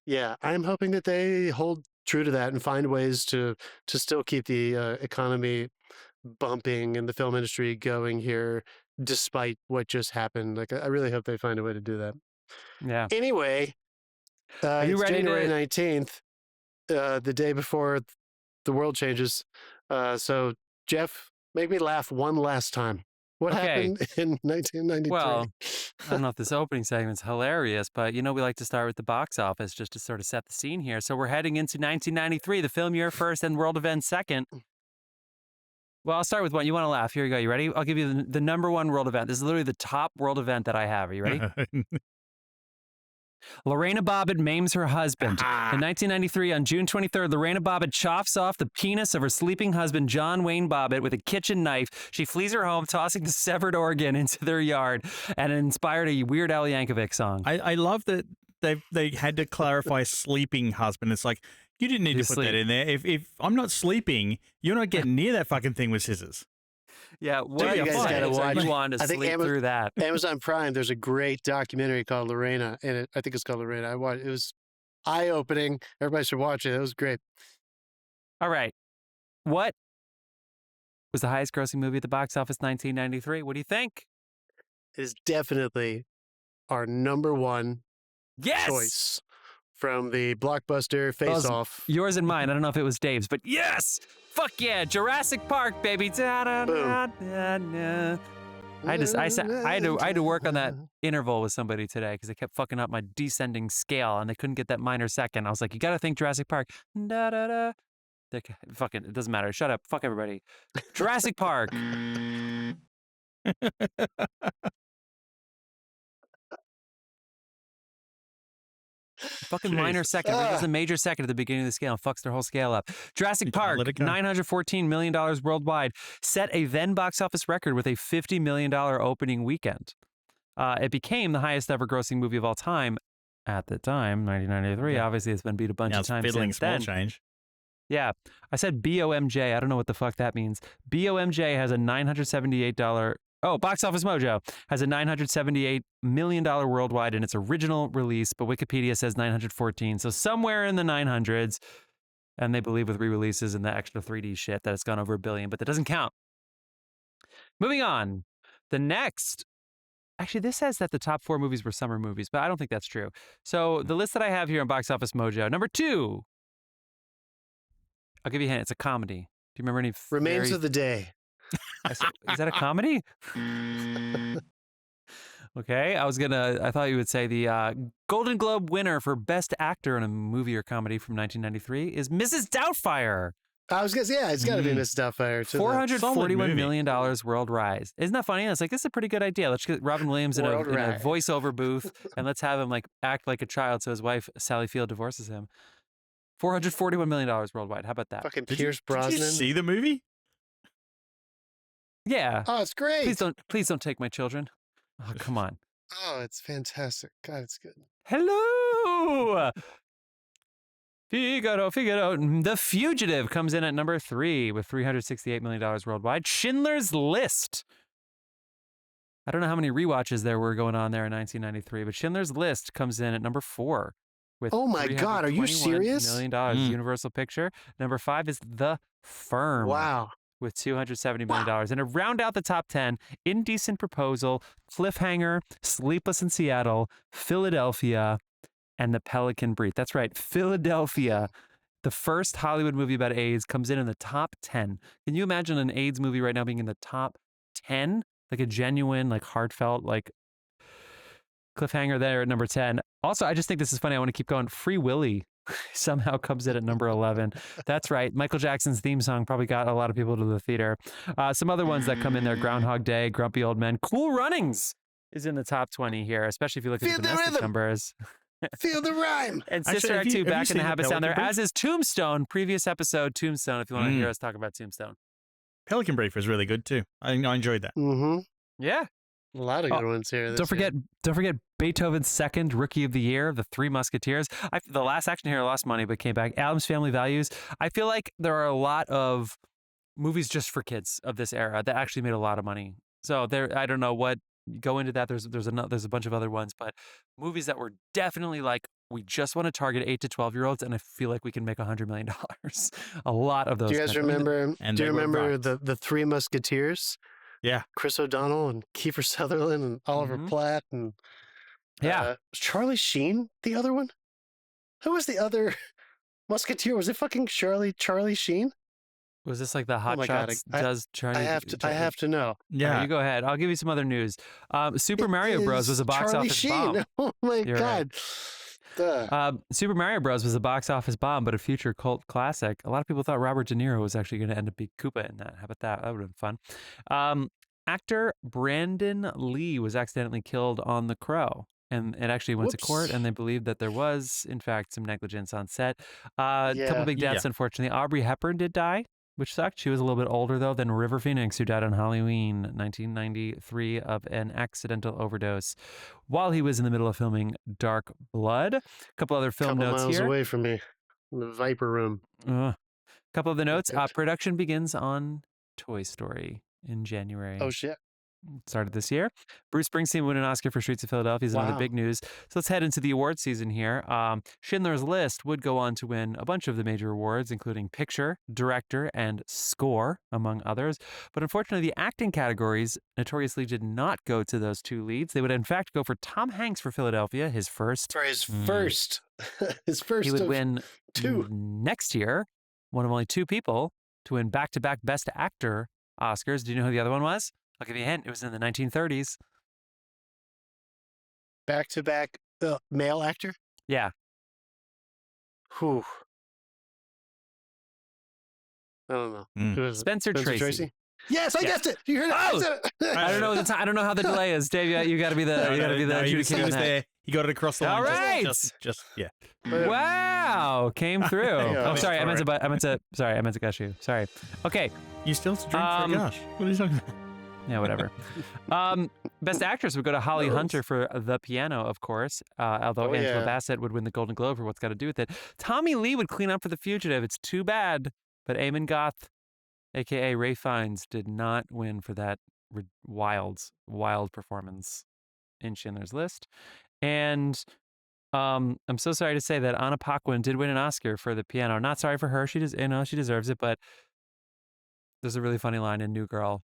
I am hoping that they hold true to that and find ways to still keep the economy bumping and the film industry going here, despite what just happened. Like, I really hope they find a way to do that. Yeah. Anyway, it's January 19th, the day before the world changes. So, Jeff, make me laugh one last time. What happened in 1993? Well, I don't know if this opening segment's hilarious, but we like to start with the box office just to sort of set the scene here. So we're heading into 1993, the film year first and world event second. Well, I'll start with one. You want to laugh? Here you go. You ready? I'll give you the number one world event. This is literally the top world event that I have. Are you ready? Lorena Bobbitt maims her husband. In 1993, on June 23rd, Lorena Bobbitt chops off the penis of her sleeping husband, John Wayne Bobbitt, with a kitchen knife. She flees her home, tossing the severed organ into their yard, and it inspired a Weird Al Yankovic song. I love that they had to clarify sleeping husband. It's like, you didn't need to put that in there. If I'm not sleeping, you're not getting near that fucking thing with scissors. Yeah, Dude, you guys gotta watch. You wanted to sleep through that. Amazon Prime, there's a great documentary called Lorena, and I think it's called Lorena. I watched. It was eye-opening. Everybody should watch it. It was great. All right. What was the highest grossing movie at the box office 1993? What do you think? It is definitely our number one choice from the blockbuster Face Off. Yours and mine. I don't know if it was Dave's, but yes! Fuck yeah! Jurassic Park, baby! Da-da-da-da-da. I had to work on that interval with somebody today because they kept fucking up my descending scale and they couldn't get that minor second. I was like, you got to think Jurassic Park. Da-da-da. Fucking, it doesn't matter. Shut up. Fuck everybody. Jurassic Park. Fucking minor second. There's a major second at the beginning of the scale and fucks their whole scale up. Jurassic Park, $914 million worldwide, set a then box office record with a $50 million opening weekend. It became the highest ever grossing movie of all time at the time, 1993. Yeah. Obviously, it's been beat a bunch of times since then. Change. Yeah. I said BOMJ. I don't know what the fuck that means. BOMJ has a $978... Oh, Box Office Mojo has a $978 million worldwide in its original release, but Wikipedia says 914. So somewhere in the 900s, and they believe with re-releases and the extra 3D shit that it's gone over $1 billion, but that doesn't count. Moving on. The next... Actually, this says that the top 4 movies were summer movies, but I don't think that's true. So the list that I have here on Box Office Mojo, number 2. I'll give you a hint. It's a comedy. Do you remember any... Remains of the Day. Is that a comedy? Okay, I thought you would say the Golden Globe winner for Best Actor in a Movie or Comedy from 1993 is Mrs. Doubtfire. I was going to say, yeah, it's got to be Mrs. Doubtfire. $441 million worldwide. Isn't that funny? It's like, this is a pretty good idea. Let's get Robin Williams in a voiceover booth and let's have him like act like a child so his wife, Sally Field, divorces him. $441 million worldwide. How about that? Fucking Pierce Brosnan. Did you see the movie? Yeah. Oh, it's great. Please don't take my children. Oh, come on. Oh, it's fantastic. God, it's good. Hello. Figaro. The Fugitive comes in at number 3 with $368 million worldwide. Schindler's List. I don't know how many rewatches there were going on there in 1993, but Schindler's List comes in at number 4 with oh my God, are you serious? $1 million. Universal Picture. Number 5 is The Firm. Wow. With $270 million. And to round out the top 10, Indecent Proposal, Cliffhanger, Sleepless in Seattle, Philadelphia, and The Pelican Brief. That's right, Philadelphia, the first Hollywood movie about AIDS, comes in the top 10. Can you imagine an AIDS movie right now being in the top 10? Like a genuine, like heartfelt, like Cliffhanger there at number 10. Also, I just think this is funny. I want to keep going. Free Willy somehow comes in at number 11. That's right. Michael Jackson's theme song probably got a lot of people to the theater. Some other ones that come in there, Groundhog Day, Grumpy Old Men. Cool Runnings is in the top 20 here, especially if you look at the domestic numbers. Feel the rhyme. And Sister Act 2, Back in the Habits down there, as is Tombstone, previous episode, Tombstone, if you want to hear us talk about Tombstone. Pelican Brief was really good too. I enjoyed that. Mm-hmm. Yeah. A lot of good ones here. Don't forget Beethoven's second Rookie of the Year, The Three Musketeers. The Last Action Hero lost money but came back. Addams Family Values. I feel like there are a lot of movies just for kids of this era that actually made a lot of money. So I don't know what go into that. There's a bunch of other ones, but movies that were definitely like, we just want to target 8 to 12-year-olds, and I feel like we can make $100 million. A lot of those. Do you guys remember? Do you remember the Three Musketeers? Yeah, Chris O'Donnell and Kiefer Sutherland and Oliver Platt and was Charlie Sheen the other one? Who was the other Musketeer? Was it fucking Charlie Sheen? Was this like the Hot my God, Shots? Does Charlie? I have to know. Yeah. Okay, you go ahead. I'll give you some other news. Super Mario Bros. Was a box Charlie office Sheen. bomb. Oh my You're God. Duh. Super Mario Bros. Was a box office bomb, but a future cult classic. A lot of people thought Robert De Niro was actually going to end up being Koopa in that. How about that? That would have been fun. Actor Brandon Lee was accidentally killed on The Crow. And it actually went to court, and they believed that there was, in fact, some negligence on set. A couple big deaths, unfortunately. Aubrey Hepburn did die, which sucked. She was a little bit older, though, than River Phoenix, who died on Halloween 1993 of an accidental overdose while he was in the middle of filming Dark Blood. A couple other film notes miles here. away from me, in the Viper Room. A couple of the notes. Production begins on Toy Story in January. Oh, shit. Started this year. Bruce Springsteen won an Oscar for Streets of Philadelphia is another big news. So let's head into the award season here. Schindler's List would go on to win a bunch of the major awards, including Picture, Director, and Score, among others. But unfortunately, the acting categories notoriously did not go to those two leads. They would, in fact, go for Tom Hanks for Philadelphia, his first. For his first. His first. He would win two. Next year, one of only two people to win back-to-back Best Actor Oscars. Do you know who the other one was? I'll give you a hint. It was in the 1930s. Back-to-back male actor? Yeah. Whew. I don't know. Who is it? Spencer Tracy. Yes, I guessed it. You heard it. Oh! I don't know. I don't know how the delay is, Dave. You got to be the. He was there. He got it across the line. All right. Just yeah. Wow, came through. I'm sorry. I meant to gush you. Sorry. Okay. You still have to drink for a gush. What are you talking about? Yeah, whatever. Best Actress would go to Holly Hunter for The Piano, of course, although Angela Bassett would win the Golden Globe for What's Got to Do with It. Tommy Lee would clean up for The Fugitive. It's too bad, but Eamon Goth, a.k.a. Ray Fiennes, did not win for that wild performance in Schindler's List. And I'm so sorry to say that Anna Paquin did win an Oscar for The Piano. Not sorry for her. She deserves it, but there's a really funny line in New Girl,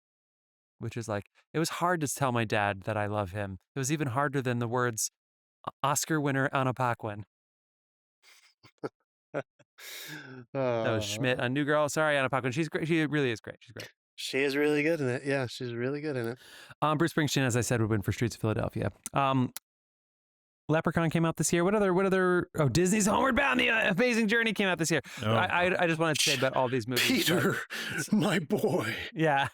which is like, it was hard to tell my dad that I love him. It was even harder than the words Oscar winner Anna Paquin. That was Schmidt on New Girl. Sorry, Anna Paquin. She's great. She really is great. She's great. She is really good in it. Yeah, she's really good in it. Bruce Springsteen, as I said, would win for Streets of Philadelphia. Leprechaun came out this year. What other? Oh, Disney's Homeward Bound: The Amazing Journey came out this year. Oh. I just wanted to say about all these movies. Peter, my boy. Yeah.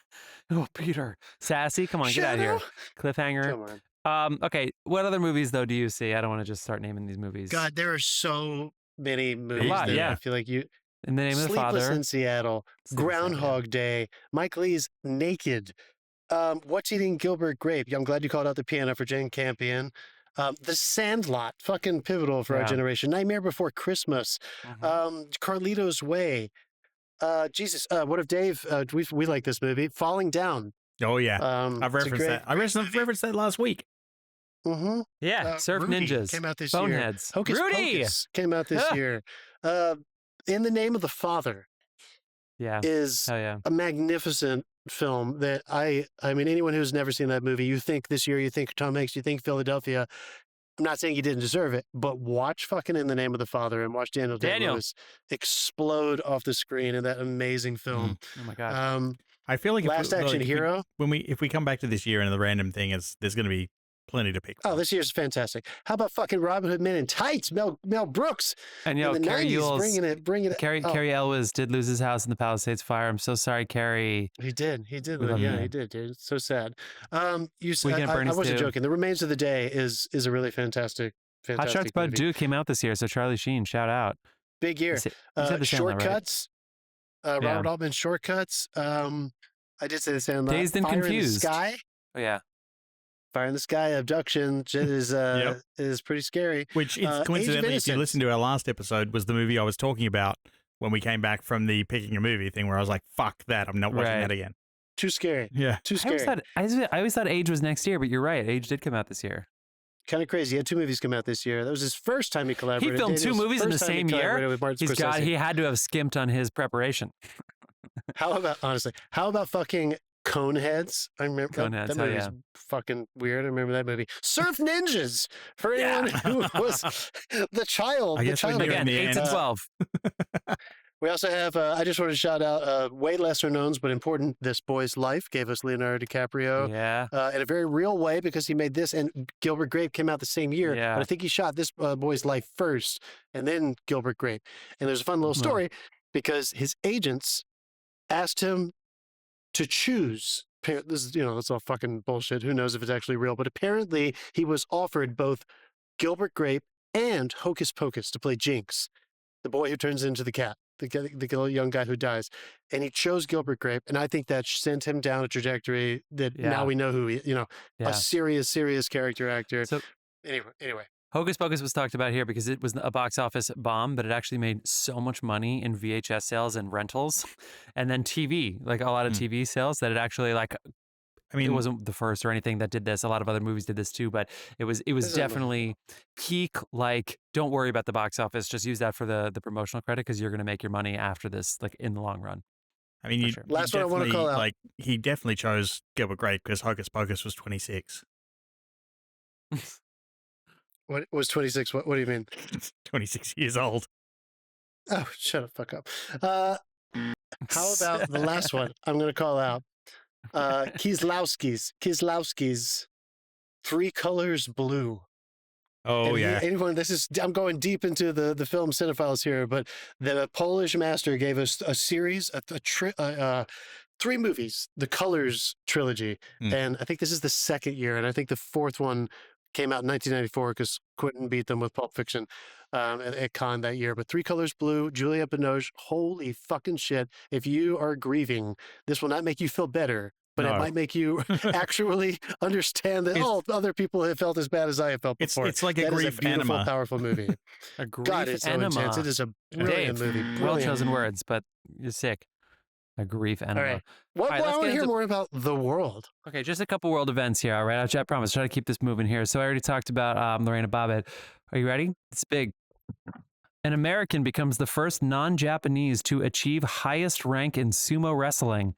Oh, Peter. Sassy. Come on, get out of here. Cliffhanger. Come on. Okay. What other movies though do you see? I don't want to just start naming these movies. God, there are so many movies. A lot, I feel like you. In the Name of the Father. Sleepless in Seattle. Groundhog Day. Mike Lee's Naked. What's Eating Gilbert Grape? I'm glad you called out The Piano for Jane Campion. The Sandlot, fucking pivotal for our generation. Nightmare Before Christmas. Carlito's Way. Jesus, what if Dave? We like this movie. Falling Down. Oh yeah, I've referenced that. I referenced that last week. Mm-hmm. Yeah, Surf Rudy Ninjas came out this Boneheads. year. Hocus Pocus came out this year. In the Name of the Father. Is a magnificent film that I mean, anyone who's never seen that movie, you think this year, you think Tom Hanks, you think Philadelphia. I'm not saying you didn't deserve it, but watch fucking In the Name of the Father and watch Daniel Day-Lewis explode off the screen in that amazing film. Oh my God. I feel like Last Action Hero. If we come back to this year and the random thing is, there's going to be plenty to pick from. Oh, this year's fantastic. How about fucking Robin Hood Men in Tights? Mel Brooks. And in the Carrie 90s, Ewell's bringing it. Carrie Elwes did lose his house in the Palisades fire. I'm so sorry, Carrie. He did. He did, dude. It's so sad. You said Weekend at I Bernie's wasn't too. joking. The Remains of the Day is a really fantastic Hot Shots Bud movie. Duke came out this year, so Charlie Sheen, shout out. Big year. You said the Sandlot, Shortcuts. right? Robert Altman Shortcuts. I did say the Sandlot. Dazed and Fire Confused. In the Sky. Oh yeah. Fire in the Sky. Abduction is pretty scary. Which coincidentally, if you listen to our last episode, was the movie I was talking about when we came back from the picking a movie thing, where I was like, "Fuck that! I'm not watching that again." Too scary. Yeah. Too scary. I always thought Age was next year, but you're right. Age did come out this year. Kind of crazy. He had two movies come out this year. That was his first time he collaborated. He filmed two Daniel's movies in the first time same he year. collaborated with Martin Scorsese. He had to have skimped on his preparation. How about fucking Coneheads? I remember Coneheads, that movie was fucking weird. I remember that movie. Surf Ninjas for anyone who was the child. I guess the child we do it Again, in the 8 end. to 12. We also have, I just want to shout out way lesser knowns, but important, This Boy's Life gave us Leonardo DiCaprio Yeah. in a very real way because he made this, and Gilbert Grape came out the same year. Yeah. But I think he shot This Boy's Life first and then Gilbert Grape. And there's a fun little story because his agents asked him to choose. This is, it's all fucking bullshit. Who knows if it's actually real? But apparently he was offered both Gilbert Grape and Hocus Pocus to play Jinx, the boy who turns into the cat, the young guy who dies. And he chose Gilbert Grape. And I think that sent him down a trajectory that now we know who he, a serious character actor. So anyway. Hocus Pocus was talked about here because it was a box office bomb, but it actually made so much money in VHS sales and rentals and then TV, like a lot of TV sales that it actually it wasn't the first or anything that did this. A lot of other movies did this too, but it was definitely peak, don't worry about the box office. Just use that for the promotional credit because you're going to make your money after this, in the long run. I mean, last one I want to call out. He definitely chose Gilbert Grape because Hocus Pocus was 26. What was 26? What do you mean? 26 years old. Oh, shut the fuck up. How about the last one I'm going to call out? Kieslowski's Three Colors Blue. Oh, yeah. Anyone, I'm going deep into the film cinephiles here, but the Polish master gave us a series, three movies, the Colors trilogy. And I think this is the second year. And I think the fourth one came out in 1994 because Quentin beat them with Pulp Fiction at Cannes that year. But Three Colors Blue, Juliette Binoche, holy fucking shit. If you are grieving, this will not make you feel better, but it might make you actually understand that, other people have felt as bad as I have felt before. It's like a grief beautiful, enema. powerful movie. A grief God, it's so enema. intense. It is a brilliant movie. Well chosen words, but you're sick. A grief enema. All right. I want to hear more about the world. Okay, just a couple world events here, all right? I promise. Try to keep this moving here. So I already talked about Lorena Bobbitt. Are you ready? It's big. An American becomes the first non-Japanese to achieve highest rank in sumo wrestling.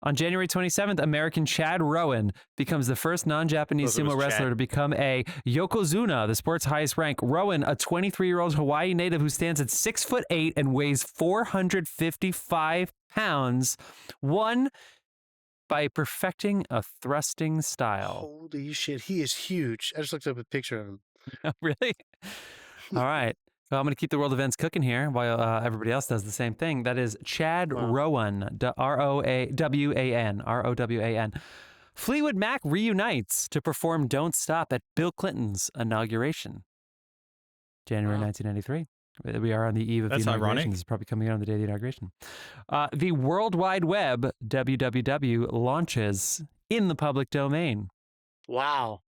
On January 27th, American Chad Rowan becomes the first non-Japanese sumo wrestler to become a Yokozuna, the sport's highest rank. Rowan, a 23-year-old Hawaii native who stands at 6'8" and weighs 455 pounds, won by perfecting a thrusting style. Holy shit, he is huge. I just looked up a picture of him. Really? All right. Well, I'm going to keep the world events cooking here while everybody else does the same thing. That is Chad Rowan, R-O-W-A-N. Fleetwood Mac reunites to perform Don't Stop at Bill Clinton's inauguration. January 1993. We are on the eve of the inauguration. Ironic. This is probably coming out on the day of the inauguration. The World Wide Web, WWW, launches in the public domain. Wow.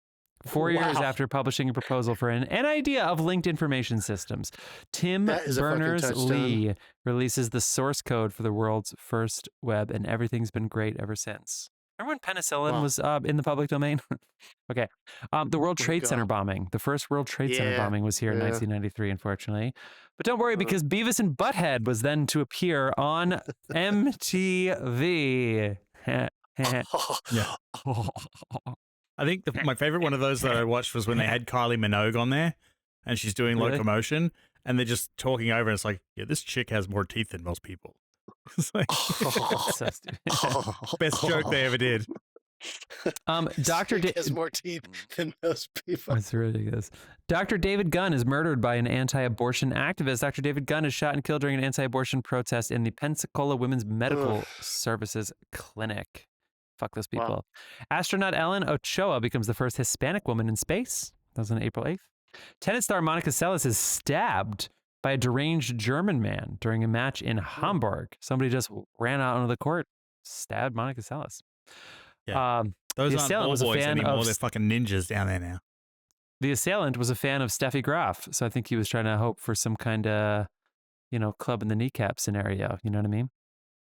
4 years after publishing a proposal for an idea of linked information systems, Tim Berners-Lee releases the source code for the world's first web, and everything's been great ever since. Remember when penicillin was in the public domain? Okay. The World Trade Center bombing. The first World Trade Center bombing was here in 1993, unfortunately. But don't worry, because Beavis and Butthead was then to appear on MTV. I think my favorite one of those that I watched was when they had Kylie Minogue on there and she's doing locomotion and they're just talking over and it's like, yeah, this chick has more teeth than most people. It's like, so stupid. Best joke they ever did. Dr. has more teeth than most people. That's ridiculous. Dr. David Gunn is murdered by an anti-abortion activist. Dr. David Gunn is shot and killed during an anti-abortion protest in the Pensacola Women's Medical Services Clinic. Fuck those people. Wow. Astronaut Ellen Ochoa becomes the first Hispanic woman in space. That was on April 8th. Tennis star Monica Seles is stabbed by a deranged German man during a match in Hamburg. Somebody just ran out onto the court, stabbed Monica Seles. Yeah. Those aren't ball boys anymore. They're fucking ninjas down there now. The assailant was a fan of Steffi Graf, so I think he was trying to hope for some kind of, club in the kneecap scenario. You know what I mean?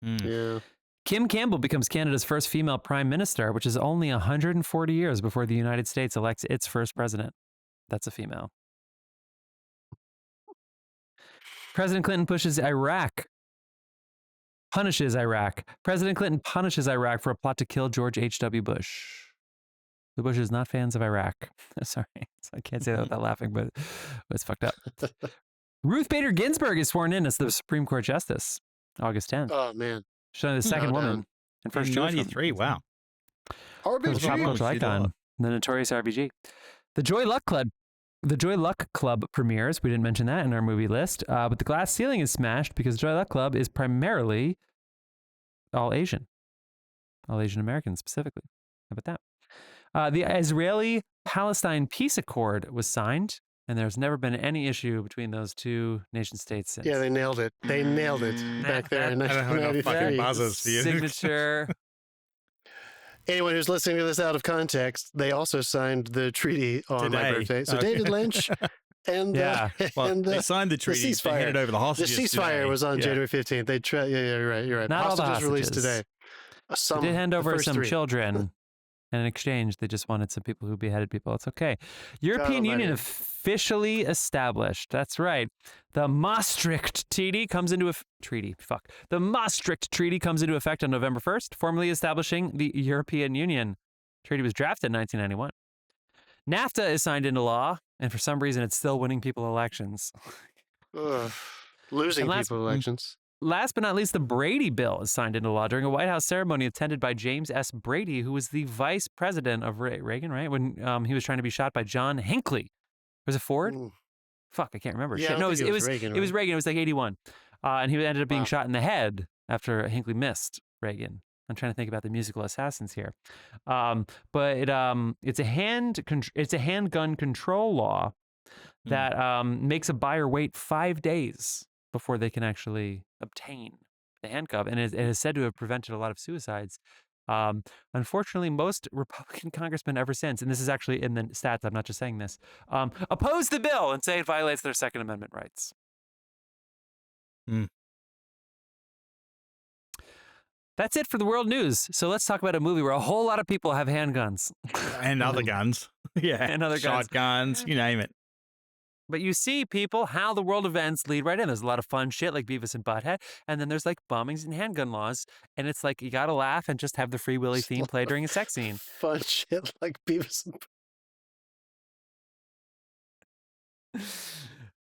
Yeah. Kim Campbell becomes Canada's first female prime minister, which is only 140 years before the United States elects its first president. That's a female. President Clinton punishes Iraq. President Clinton punishes Iraq for a plot to kill George H.W. Bush. The Bushes not fans of Iraq. Sorry, I can't say that without laughing, but it's fucked up. Ruth Bader Ginsburg is sworn in as the Supreme Court Justice, August 10th. Oh, man. She's the second woman and first in Jewish 93, woman. wow. The pop culture icon, the notorious RBG. The Joy Luck Club premieres. We didn't mention that in our movie list, but the glass ceiling is smashed because the Joy Luck Club is primarily all Asian Americans specifically. How about that? The Israeli-Palestine peace accord was signed, and there's never been any issue between those two nation states since. Yeah, they nailed it. They nailed it back there in I don't have enough fucking 1993. buzzers for you. Signature. Anyone who's listening to this out of context, they also signed the treaty on my Today. birthday. So Okay. David Lynch and Well, they signed the treaty. They ceasefire. handed over the the hostages. ceasefire today. was on Yeah. January 15th. Yeah, you're right. You're right. Not all the hostages released hostages. today. They did hand The over first some three. children, and in exchange, they just wanted some people who beheaded people. It's okay. European almighty. Union officially established. That's right. The Maastricht Treaty comes into The Maastricht Treaty comes into effect on November 1st, formally establishing the European Union. Treaty was drafted in 1991. NAFTA is signed into law, and for some reason, it's still winning people elections. Ugh. Losing And last- people elections. Last but not least, the Brady Bill is signed into law during a White House ceremony attended by James S. Brady, who was the vice president of Reagan, right? When he was trying to be shot by John Hinckley. Was it Ford? Mm. Fuck, I can't remember. Yeah, I Shit. don't No, think it was Reagan, It was Reagan. It was like 81. And he ended up being Wow. shot in the head after Hinckley missed Reagan. I'm trying to think about the musical assassins here. But it's a handgun control law that makes a buyer wait 5 days before they can actually obtain the handcuff, and it is said to have prevented a lot of suicides. Unfortunately, most Republican congressmen ever since, and this is actually in the stats, I'm not just saying this, oppose the bill and say it violates their Second Amendment rights. That's it for the world news. So let's talk about a movie where a whole lot of people have handguns. And other guns. Yeah. And other guns. Shotguns, you name it. But you see, people, how the world events lead right in. There's a lot of fun shit like Beavis and Butthead. And then there's like bombings and handgun laws. And it's like you got to laugh and just have the Free Willy theme play during a sex scene. Fun shit like Beavis and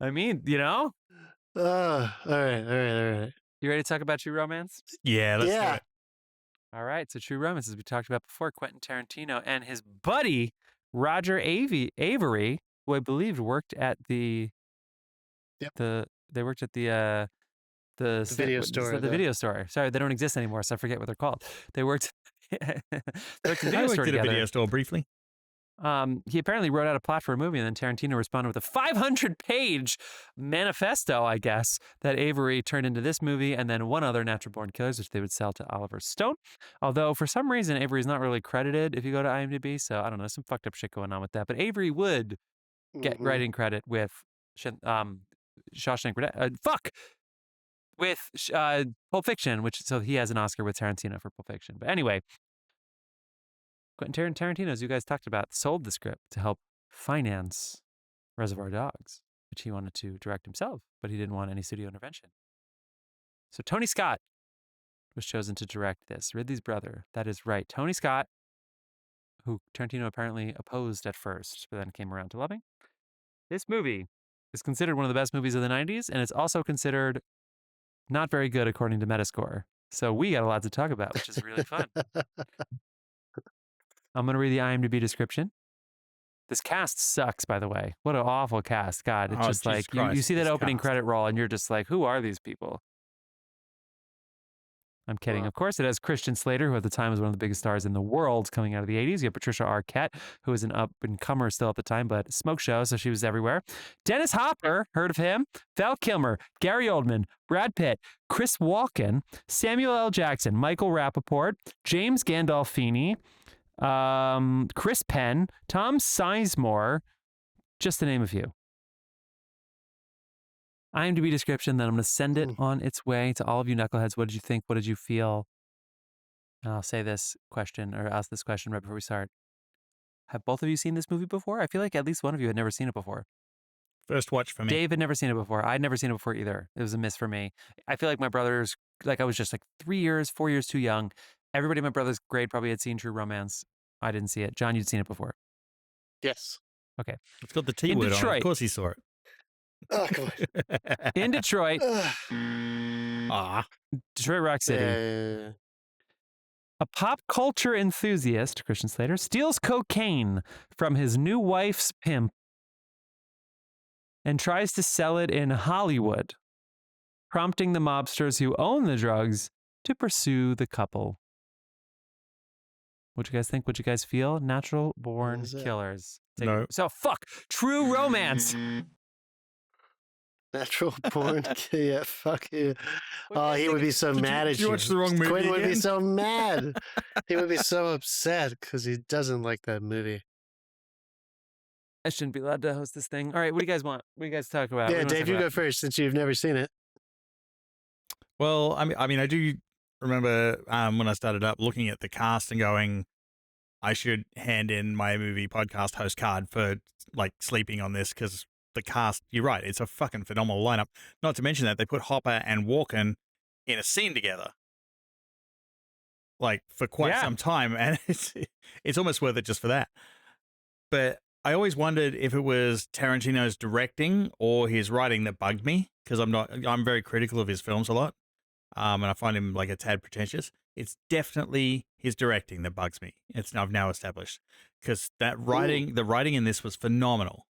I mean, you know? all right. You ready to talk about True Romance? Yeah, let's do Yeah. it. All right. So True Romance, as we talked about before, Quentin Tarantino and his buddy, Roger Avary, who I believe worked at they worked at the video store, The video store. Sorry, they don't exist anymore, so I forget what they're called. They worked, they worked at the I video worked store at a together. video store briefly. He apparently wrote out a plot for a movie, and then Tarantino responded with a 500-page manifesto, I guess, that Avary turned into this movie, and then one other, Natural Born Killers, which they would sell to Oliver Stone. Although, for some reason, Avery's not really credited if you go to IMDb, so I don't know, some fucked up shit going on with that. But Avary would get writing credit with Shawshank with Pulp Fiction, so he has an Oscar with Tarantino for Pulp Fiction. But anyway, Quentin Tarantino, as you guys talked about, sold the script to help finance Reservoir Dogs, which he wanted to direct himself, but he didn't want any studio intervention. So Tony Scott was chosen to direct this, Ridley's brother. That is right. Tony Scott, who Tarantino apparently opposed at first, but then came around to loving. This movie is considered one of the best movies of the 90s, and it's also considered not very good according to Metascore. So we got a lot to talk about, which is really fun. I'm going to read the IMDb description. This cast sucks, by the way. What an awful cast. God, it's just Jesus like, you Christ, see that this opening cast. credit roll and you're just like, who are these people? I'm kidding. Wow. Of course, it has Christian Slater, who at the time was one of the biggest stars in the world coming out of the 80s. You have Patricia Arquette, who was an up-and-comer still at the time, but smoke show, so she was everywhere. Dennis Hopper, heard of him? Val Kilmer, Gary Oldman, Brad Pitt, Chris Walken, Samuel L. Jackson, Michael Rappaport, James Gandolfini, Chris Penn, Tom Sizemore, just to name a few. IMDb description, then I'm going to send it on its way to all of you knuckleheads. What did you think? What did you feel? And I'll say this question, or ask this question right before we start. Have both of you seen this movie before? I feel like at least one of you had never seen it before. First watch for me. Dave had never seen it before. I'd never seen it before either. It was a miss for me. I feel like my brothers, like I was just like 4 years too young. Everybody in my brother's grade probably had seen True Romance. I didn't see it. John, you'd seen it before. Yes. It's got the T In word on it. Detroit. Of course he saw it. Oh, come on. In Detroit, Ah, Detroit Rock City, Yeah. a pop culture enthusiast, Christian Slater, steals cocaine from his new wife's pimp and tries to sell it in Hollywood, prompting the mobsters who own the drugs to pursue the couple. What'd you guys think? What'd you guys feel? Natural Born What is it? Killers. No. So, fuck. True Romance. Natural Born. Yeah, fuck you. Oh, he would be so mad at did you watch the wrong movie Quentin would be again? so mad. He would be so upset because he doesn't like that movie. I shouldn't be allowed to host this thing. All right, what do you guys want? What do you guys talk about? Yeah, Dave, you go first since you've never seen it. Well, I mean, I do remember when I started up looking at the cast and going, I should hand in my movie podcast host card for like sleeping on this because the cast, you're right, it's a fucking phenomenal lineup. Not to mention that they put Hopper and Walken in a scene together, like for quite some time, and it's almost worth it just for that. But I always wondered if it was Tarantino's directing or his writing that bugged me because I'm very critical of his films a lot, and I find him like a tad pretentious. It's definitely his directing that bugs me. I've now established because the writing in this was phenomenal.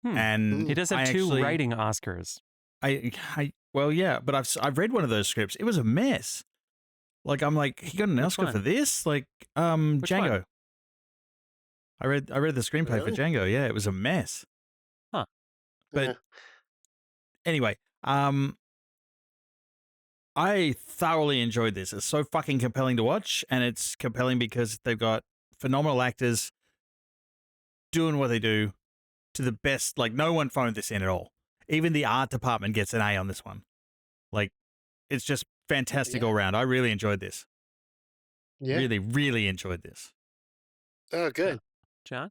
And he does have two writing Oscars. Well, yeah, but I've read one of those scripts. It was a mess. Like I'm like, he got an Oscar for this? Like Django. One? I read the screenplay for Django. Yeah, it was a mess. Huh. But anyway, I thoroughly enjoyed this. It's so fucking compelling to watch, and it's compelling because they've got phenomenal actors doing what they do to the best. Like, no one phoned this in at all. Even the art department gets an A on this one. Like, it's just fantastic all around. I really enjoyed this. Yeah. Really, really enjoyed this. Oh, good. John?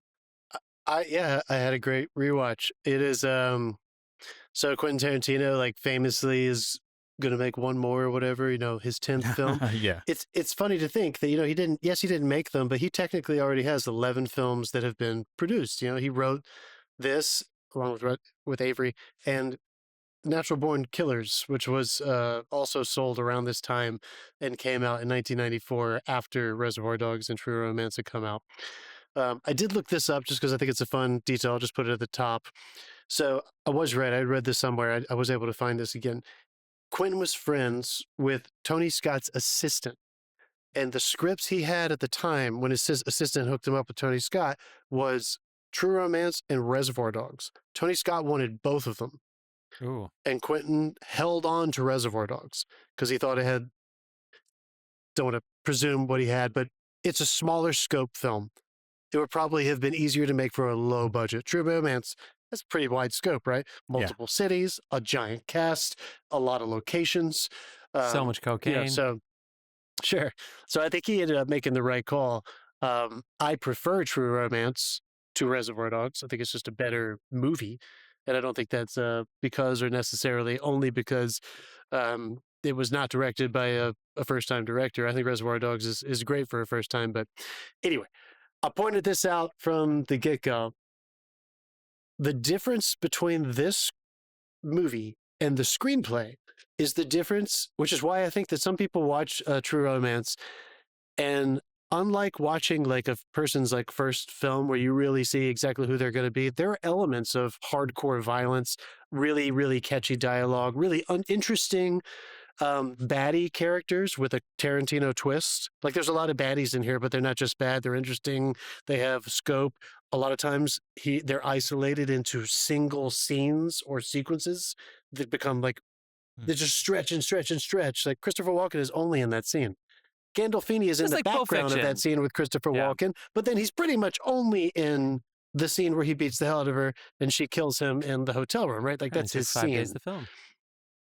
I had a great rewatch. It is so Quentin Tarantino like famously is gonna make one more or whatever, his 10th film. Yeah. It's funny to think that, he didn't make them, but he technically already has 11 films that have been produced. He wrote this along with Avary and Natural Born Killers, which was also sold around this time and came out in 1994 after Reservoir Dogs and True Romance had come out. I did look this up just because I think it's a fun detail. I'll just put it at the top. So I was right. I read this somewhere. I was able to find this again. Quentin was friends with Tony Scott's assistant. And the scripts he had at the time when his assistant hooked him up with Tony Scott was True Romance and Reservoir Dogs. Tony Scott wanted both of them. Ooh. And Quentin held on to Reservoir Dogs because he thought it had, don't want to presume what he had, but it's a smaller scope film. It would probably have been easier to make for a low budget. True Romance, that's pretty wide scope, right? Multiple cities, a giant cast, a lot of locations. So much cocaine. Sure. So I think he ended up making the right call. I prefer True Romance to Reservoir Dogs. I think it's just a better movie. And I don't think that's because or necessarily only because it was not directed by a first-time director. I think Reservoir Dogs is great for a first time. But anyway, I pointed this out from the get-go. The difference between this movie and the screenplay is the difference, which is why I think that some people watch True Romance, and unlike watching like a person's like first film where you really see exactly who they're going to be, there are elements of hardcore violence, really, really catchy dialogue, really interesting baddie characters with a Tarantino twist. Like there's a lot of baddies in here, but they're not just bad. They're interesting. They have scope. A lot of times they're isolated into single scenes or sequences that become like, they just stretch and stretch and stretch. Like Christopher Walken is only in that scene. Gandolfini is in the background of that scene with Christopher Walken, but then he's pretty much only in the scene where he beats the hell out of her and she kills him in the hotel room, right? Like that's his scene. 5 days the film.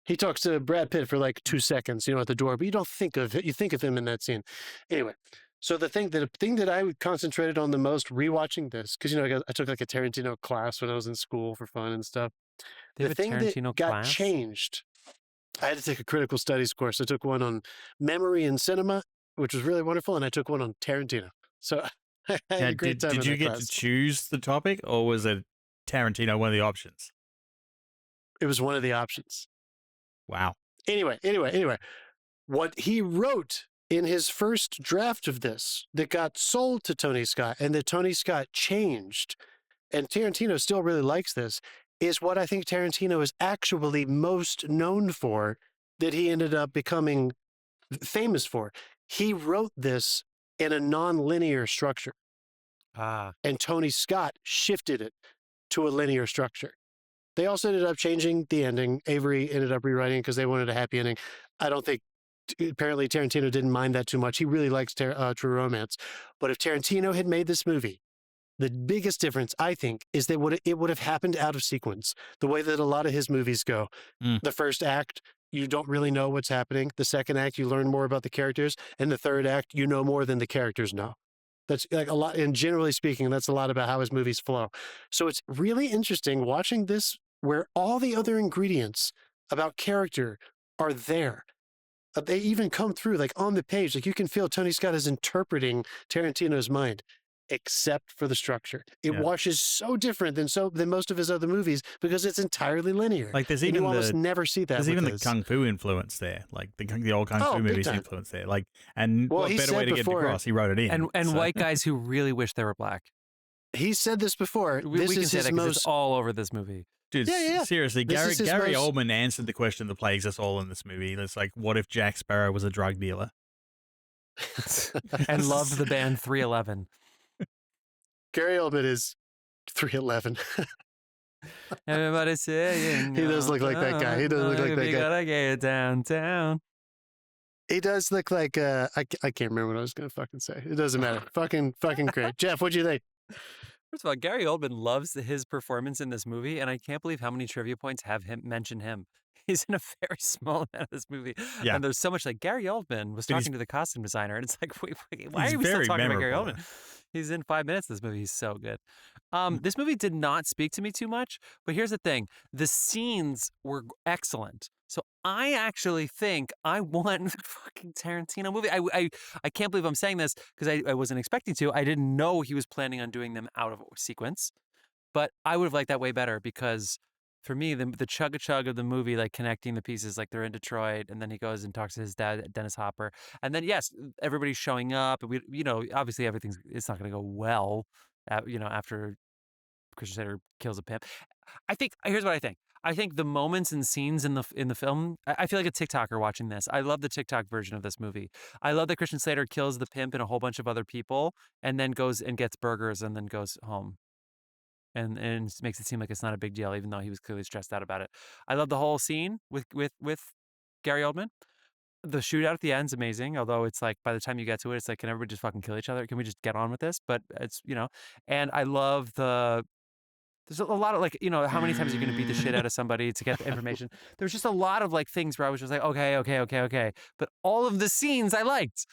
He talks to Brad Pitt for like 2 seconds, at the door, but you don't think of it. You think of him in that scene. Anyway, so the thing that I concentrated on the most rewatching this, because I took like a Tarantino class when I was in school for fun and stuff. The thing that got changed, I had to take a critical studies course. I took one on memory and cinema, which was really wonderful, and I took one on Tarantino. So I had a great time. Did you get to choose the topic, or was it Tarantino one of the options? It was one of the options. Wow. Anyway. What he wrote in his first draft of this that got sold to Tony Scott and that Tony Scott changed, and Tarantino still really likes this, is what I think Tarantino is actually most known for, that he ended up becoming famous for. He wrote this in a non-linear structure. And Tony Scott shifted it to a linear structure. They also ended up changing the ending. Avary ended up rewriting it because they wanted a happy ending. I don't think, apparently Tarantino didn't mind that too much. He really likes True Romance. But if Tarantino had made this movie, the biggest difference, I think, is that it would have happened out of sequence, the way that a lot of his movies go. The first act, you don't really know what's happening. The second act, you learn more about the characters. And the third act, you know more than the characters know. That's like a lot, and generally speaking, that's a lot about how his movies flow. So it's really interesting watching this where all the other ingredients about character are there. They even come through like on the page. Like you can feel Tony Scott is interpreting Tarantino's mind, except for the structure. It washes so different than most of his other movies because it's entirely linear. Like there's and even you almost never see that. There's even the kung fu influence there, like the old kung fu movies influence there. Like, and what better way to get it across? He wrote it in. And white guys who really wish they were black. He said this before. We this can is say his that 'cause most it's all over this movie. Dude, seriously, Gary Oldman answered the question that plagues us all in this movie. It's like, what if Jack Sparrow was a drug dealer? And loved the band 311. Gary Oldman is 311. Everybody saying he does look like that guy. He does look like that guy. Gotta get downtown. He does look like I can't remember what I was gonna fucking say. It doesn't matter. fucking great. Jeff, what'd you think? First of all, Gary Oldman loves his performance in this movie, and I can't believe how many trivia points have him mention him. He's in a very small amount of this movie. Yeah. And there's so much like Gary Oldman was talking to the costume designer, and it's like, wait, why are we still talking about Gary Oldman? He's in 5 minutes of this movie. He's so good. This movie did not speak to me too much, but here's the thing. The scenes were excellent. So I actually think I want a fucking Tarantino movie. I can't believe I'm saying this because I wasn't expecting to. I didn't know he was planning on doing them out of sequence, but I would have liked that way better because for me, the chug-a-chug of the movie, like connecting the pieces, like they're in Detroit, and then he goes and talks to his dad, Dennis Hopper, and then yes, everybody's showing up, and obviously it's not going to go well, after Christian Slater kills a pimp. Here's what I think. I think the moments and scenes in the film, I feel like a TikToker watching this. I love the TikTok version of this movie. I love that Christian Slater kills the pimp and a whole bunch of other people, and then goes and gets burgers, and then goes home. And makes it seem like it's not a big deal, even though he was clearly stressed out about it. I love the whole scene with Gary Oldman. The shootout at the end's amazing, although it's like by the time you get to it, it's like, can everybody just fucking kill each other? Can we just get on with this? But it's, and I love there's a lot of like, how many times are you going to beat the shit out of somebody to get the information? There's just a lot of like things where I was just like, okay. But all of the scenes I liked.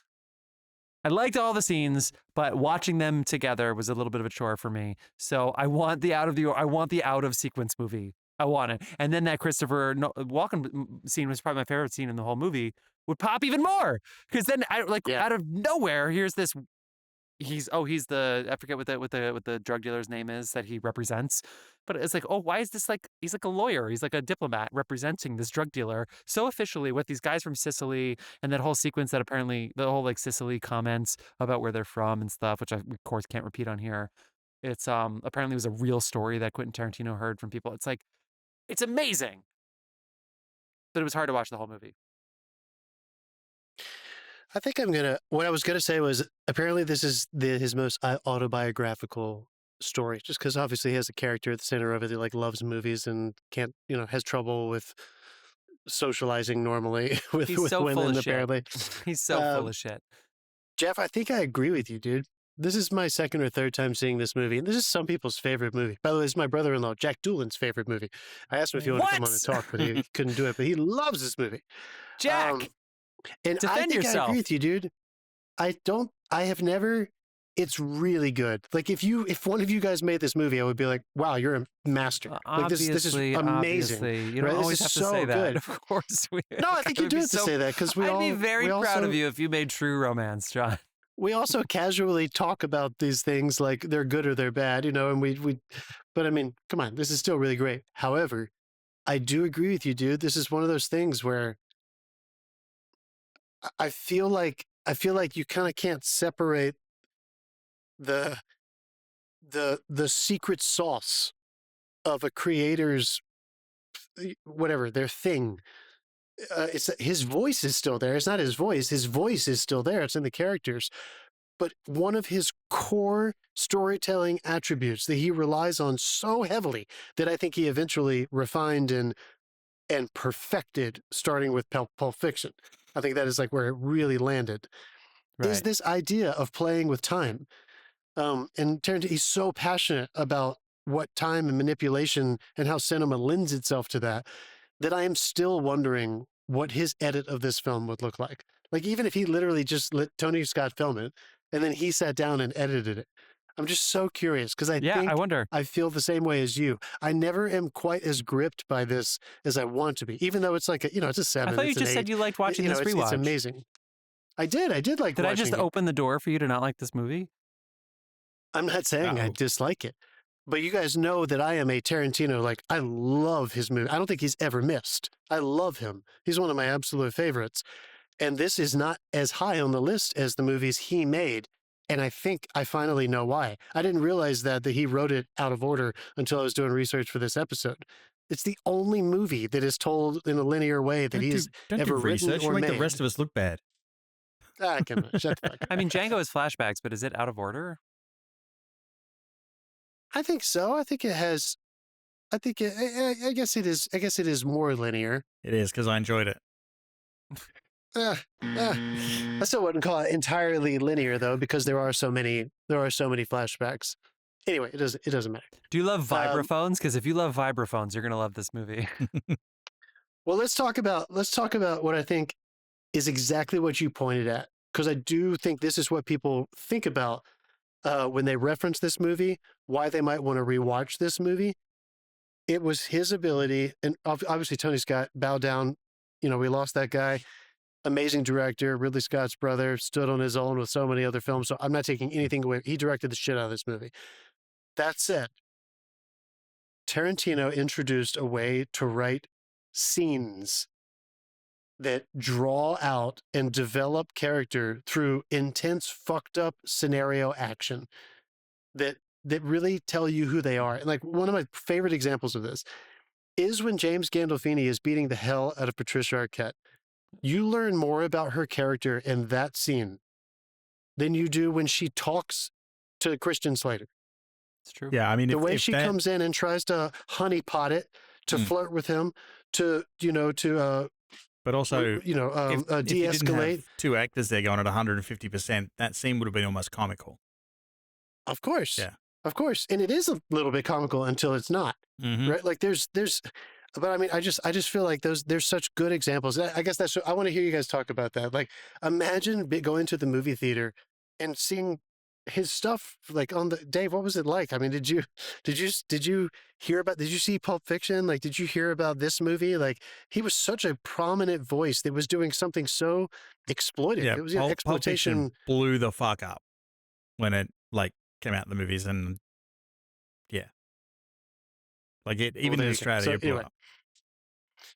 I liked all the scenes, but watching them together was a little bit of a chore for me. So I want the out of sequence movie. I want it. And then that Christopher Walken scene was probably my favorite scene in the whole movie. Would pop even more because then out of nowhere, here's this. I forget what the drug dealer's name is that he represents, but it's like, why is this like, he's like a lawyer, he's like a diplomat representing this drug dealer so officially with these guys from Sicily, and that whole sequence that apparently the whole like Sicily comments about where they're from and stuff, which I of course can't repeat on here. It's apparently it was a real story that Quentin Tarantino heard from people. It's like, it's amazing, but it was hard to watch the whole movie. I think what I was going to say was apparently this is his most autobiographical story, just because obviously he has a character at the center of it that like loves movies and can't, has trouble with socializing normally with women, apparently. He's so full of shit. Jeff, I think I agree with you, dude. This is my second or third time seeing this movie, and this is some people's favorite movie. By the way, this is my brother-in-law, Jack Doolan's favorite movie. I asked him if he wanted to come on and talk, but he couldn't do it, but he loves this movie. Jack! And defend yourself. I agree with you, dude. It's really good. Like if one of you guys made this movie, I would be like, wow, you're a master. Like this is amazing. Obviously. You don't always have to say that. Of course. No, I think you do have to say that because I'd be very proud of you if you made True Romance, John. We also casually talk about these things like they're good or they're bad, and but I mean, come on, this is still really great. However, I do agree with you, dude. This is one of those things where I feel like you kind of can't separate the the secret sauce of a creator's whatever their thing. It's his voice is still there. It's not his voice. His voice is still there. It's in the characters. But one of his core storytelling attributes that he relies on so heavily that I think he eventually refined and perfected, starting with Pulp Fiction. I think that is like where it really landed. Is this idea of playing with time. And Tarantino, he's so passionate about what time and manipulation and how cinema lends itself to that, that I am still wondering what his edit of this film would look like. Like, even if he literally just let Tony Scott film it and then he sat down and edited it. I'm just so curious because I wonder. I feel the same way as you. I never am quite as gripped by this as I want to be, even though it's like, it's a 7. I thought you it's just an said 8. you liked watching this rewatch. It's amazing. I did like Did I just watching it. open the door for you to not like this movie? I'm not saying I dislike it, but you guys know that I am a Tarantino. Like, I love his movie. I don't think he's ever missed. I love him. He's one of my absolute favorites. And this is not as high on the list as the movies he made. And I think I finally know why. I didn't realize that he wrote it out of order until I was doing research for this episode. It's the only movie that is told in a linear way that he's ever written or You make made. the rest of us look bad. Come on, shut the fuck up. I mean, Django has flashbacks, but is it out of order? I think so. I think it has. I guess it is. I guess it is more linear. It is because I enjoyed it. I still wouldn't call it entirely linear though, because there are so many flashbacks. Anyway, it doesn't matter. Do you love vibraphones? Because if you love vibraphones, you're gonna love this movie. Well, let's talk about what I think is exactly what you pointed at, because I do think this is what people think about when they reference this movie, why they might want to rewatch this movie. It was his ability, and obviously Tony Scott, bow down. We lost that guy. Amazing director, Ridley Scott's brother, stood on his own with so many other films. So I'm not taking anything away. He directed the shit out of this movie. That said, Tarantino introduced a way to write scenes that draw out and develop character through intense, fucked up scenario action that really tell you who they are. And like, one of my favorite examples of this is when James Gandolfini is beating the hell out of Patricia Arquette. You learn more about her character in that scene than you do when she talks to Christian Slater. It's true. Yeah, I mean, the way she comes in and tries to honeypot it, to flirt with him, to but also, de-escalate. If you didn't have two actors there going at 150%, that scene would have been almost comical. Of course, yeah, of course, and it is a little bit comical until it's not. Right? Like there's. But I mean, I just feel like there's such good examples. I guess I want to hear you guys talk about that. Like, imagine going to the movie theater and seeing his stuff like on the Dave. What was it like? I mean, did you hear about? Did you see Pulp Fiction? Like, did you hear about this movie? Like, he was such a prominent voice that was doing something so exploitive. Yeah, it was Pulp exploitation. Fiction blew the fuck up when it came out in the movies, and yeah, even in Australia, it blew up.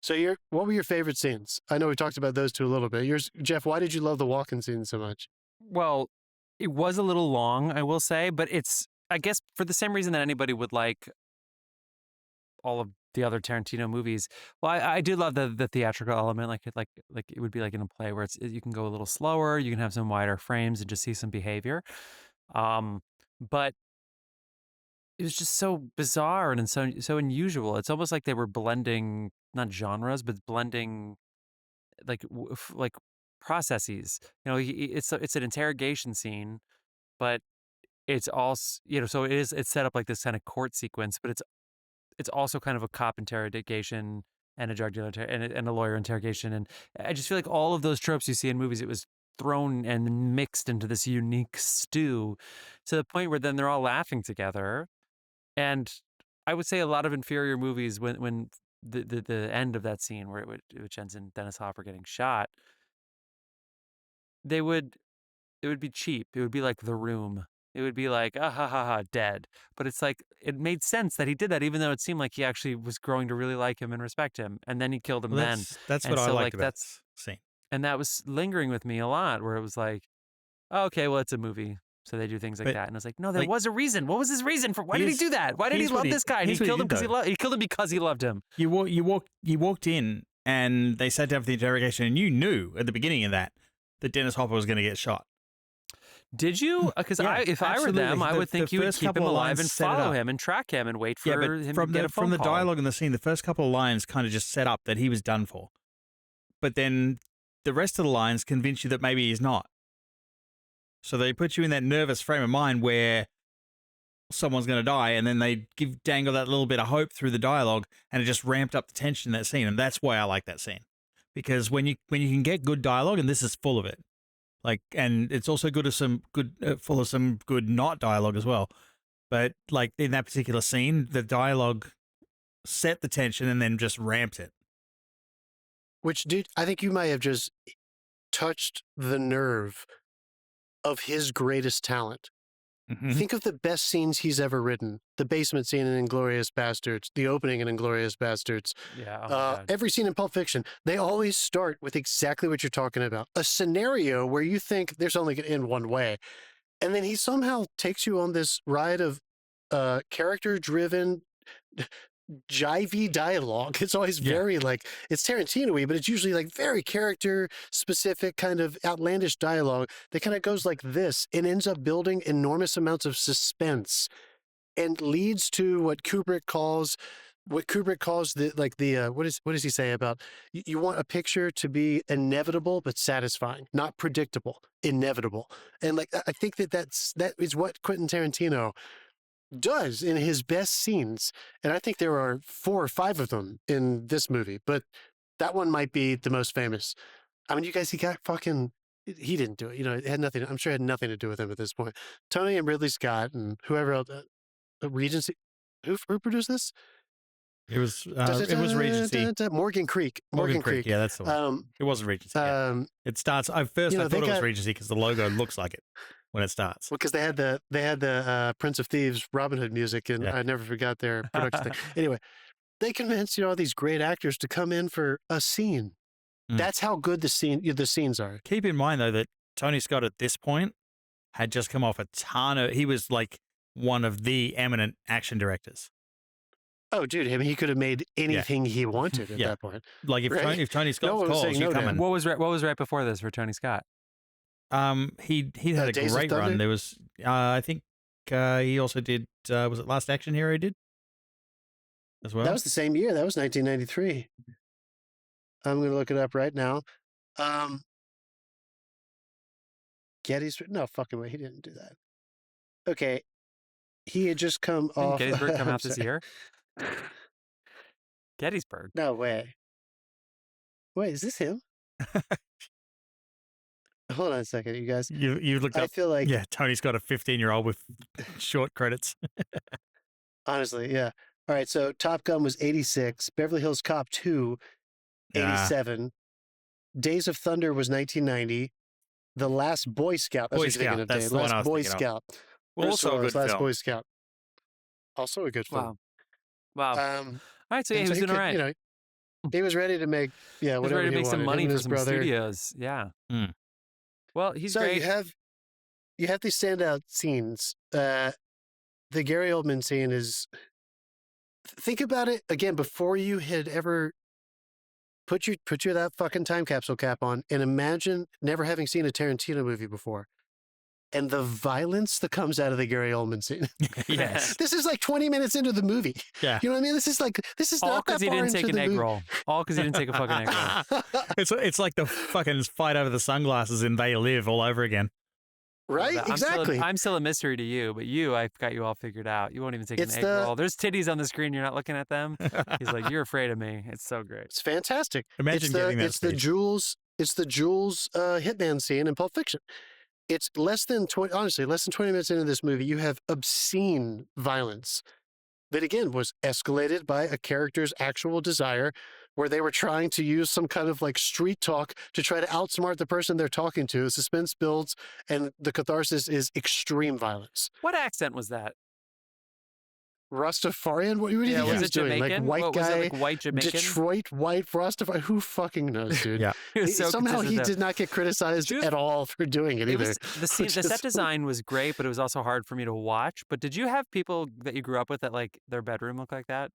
So what were your favorite scenes? I know we talked about those two a little bit. Yours, Jeff, why did you love the Walken scene so much? Well, it was a little long, I will say, but it's, I guess, for the same reason that anybody would like all of the other Tarantino movies. Well, I do love the theatrical element, like it would be like in a play where you can go a little slower, you can have some wider frames and just see some behavior. But it was just so bizarre and so unusual. It's almost like they were blending not genres, but blending like processes. It's an interrogation scene, but it's also so it's set up like this kind of court sequence, but it's also kind of a cop interrogation and a drug dealer and a lawyer interrogation, and I just feel like all of those tropes you see in movies, it was thrown and mixed into this unique stew to the point where then they're all laughing together. And I would say a lot of inferior movies, when the end of that scene which ends in Dennis Hopper getting shot, it would be cheap. It would be like The Room. it would be like, ah, ha, ha, ha, dead. But it's like, it made sense that he did that, even though it seemed like he actually was growing to really like him and respect him. And then he killed him Well, then. that's And what I so, liked like, about this scene. and that was lingering with me a lot, where it was like, oh, okay, well, it's a movie. So they do things like But, that. And I was like, no, there like, was a reason. What was his reason for, why did he here's- do that? Why did he here's what love he- this guy? And he here's what he killed him did, because he killed him because he loved him. You walked in and they sat down for the interrogation, and you knew at the beginning of that Dennis Hopper was going to get shot. Did you? Because Yeah, if I were them, absolutely. I would think The you would first keep him couple of alive lines and set it follow up. him and track him and wait for Yeah, but him from to get a phone from the call. dialogue in the scene, the first couple of lines kind of just set up that he was done for. But then the rest of the lines convince you that maybe he's not. So they put you in that nervous frame of mind where someone's going to die, and then they dangle that little bit of hope through the dialogue, and it just ramped up the tension in that scene. And that's why I like that scene, because when you can get good dialogue, and this is full of it, like, and it's also full of some good not dialogue as well. But like in that particular scene, the dialogue set the tension and then just ramped it. Which, dude, I think you might have just touched the nerve of his greatest talent. Mm-hmm. Think of the best scenes he's ever written. The basement scene in Inglourious Bastards, the opening in Inglourious Bastards, Yeah. Oh my God. every scene in Pulp Fiction. They always start with exactly what you're talking about. A scenario where you think there's only going to end one way. And then he somehow takes you on this ride of character-driven, jivey dialogue. It's always very like, it's Tarantino-y, but it's usually like very character-specific kind of outlandish dialogue that kind of goes like this and ends up building enormous amounts of suspense and leads to what Kubrick calls what does he say about you want a picture to be inevitable but satisfying, not predictable, inevitable. And like I think that is what Quentin Tarantino does in his best scenes. And I think there are 4 or 5 of them in this movie, but that one might be the most famous. I mean, you guys, he didn't do it. You know, it had nothing, I'm sure it had nothing to do with him at this point. Tony and Ridley Scott and whoever else, Regency, who produced this? It was Regency. Morgan Creek. Morgan Creek. Yeah, that's the one. It wasn't Regency. It starts. I thought it was Regency because the logo looks like it when it starts. Well, because they had the Prince of Thieves Robin Hood music, and I never forgot their production thing. Anyway, they convinced all these great actors to come in for a scene. That's how good the scenes are. Keep in mind though that Tony Scott at this point had just come off a ton of. He was like one of the eminent action directors. Oh, dude, I mean, he could have made anything he wanted at that point. Like if Tony Scott calls, you come in. What was right before this for Tony Scott? He had a great run. There was I think he also did was it Last Action Hero he did as well? That was the same year. That was 1993. I'm going to look it up right now. Gettysburg? No fucking way. He didn't do that. Okay. He had just come off. Didn't Gettysburg come out this year? Gettysburg. No way. Wait, is this him? Hold on a second, you guys. You looked up. I feel like Tony's got a 15-year-old with short credits. Honestly, yeah. All right, so Top Gun was 86, Beverly Hills Cop 2, 87, Days of Thunder was 1990, The Last Boy Scout. That's what you're thinking of, Dave. Last Boy Scout. Also a good Last film. Boy Scout. Also a good film. Wow. All right, so he was doing all right. You know, he was ready to make he was whatever ready to make some money for some brother. studios. Yeah. Well, he's So great. you have these standout scenes. The Gary Oldman scene is. Think about it again before you had ever put your that fucking time capsule cap on, and imagine never having seen a Tarantino movie before. And the violence that comes out of the Gary Oldman scene. Yes. This is like 20 minutes into the movie. Yeah. You know what I mean? This is all not that because he far didn't into take an the egg movie. roll. All because he didn't take a fucking egg roll. It's like the fucking fight over the sunglasses in They Live all over again. Right? Exactly. I'm still a mystery to you, but I've got you all figured out. You won't even take an egg roll. There's titties on the screen. You're not looking at them. He's like, you're afraid of me. It's so great. It's fantastic. Imagine getting that It's the Jules hitman scene in Pulp Fiction. It's less than 20 minutes into this movie, you have obscene violence that, again, was escalated by a character's actual desire where they were trying to use some kind of like street talk to try to outsmart the person they're talking to. Suspense builds, and the catharsis is extreme violence. What accent was that? Rastafarian? What do you think he was was it doing? Like Jamaican? white What guy, was it, like white Jamaican? Detroit white Rastafari? Who fucking knows, dude? Yeah. Somehow he did not get criticized at all for doing it either. The set design was great, but it was also hard for me to watch. But did you have people that you grew up with that like their bedroom looked like that?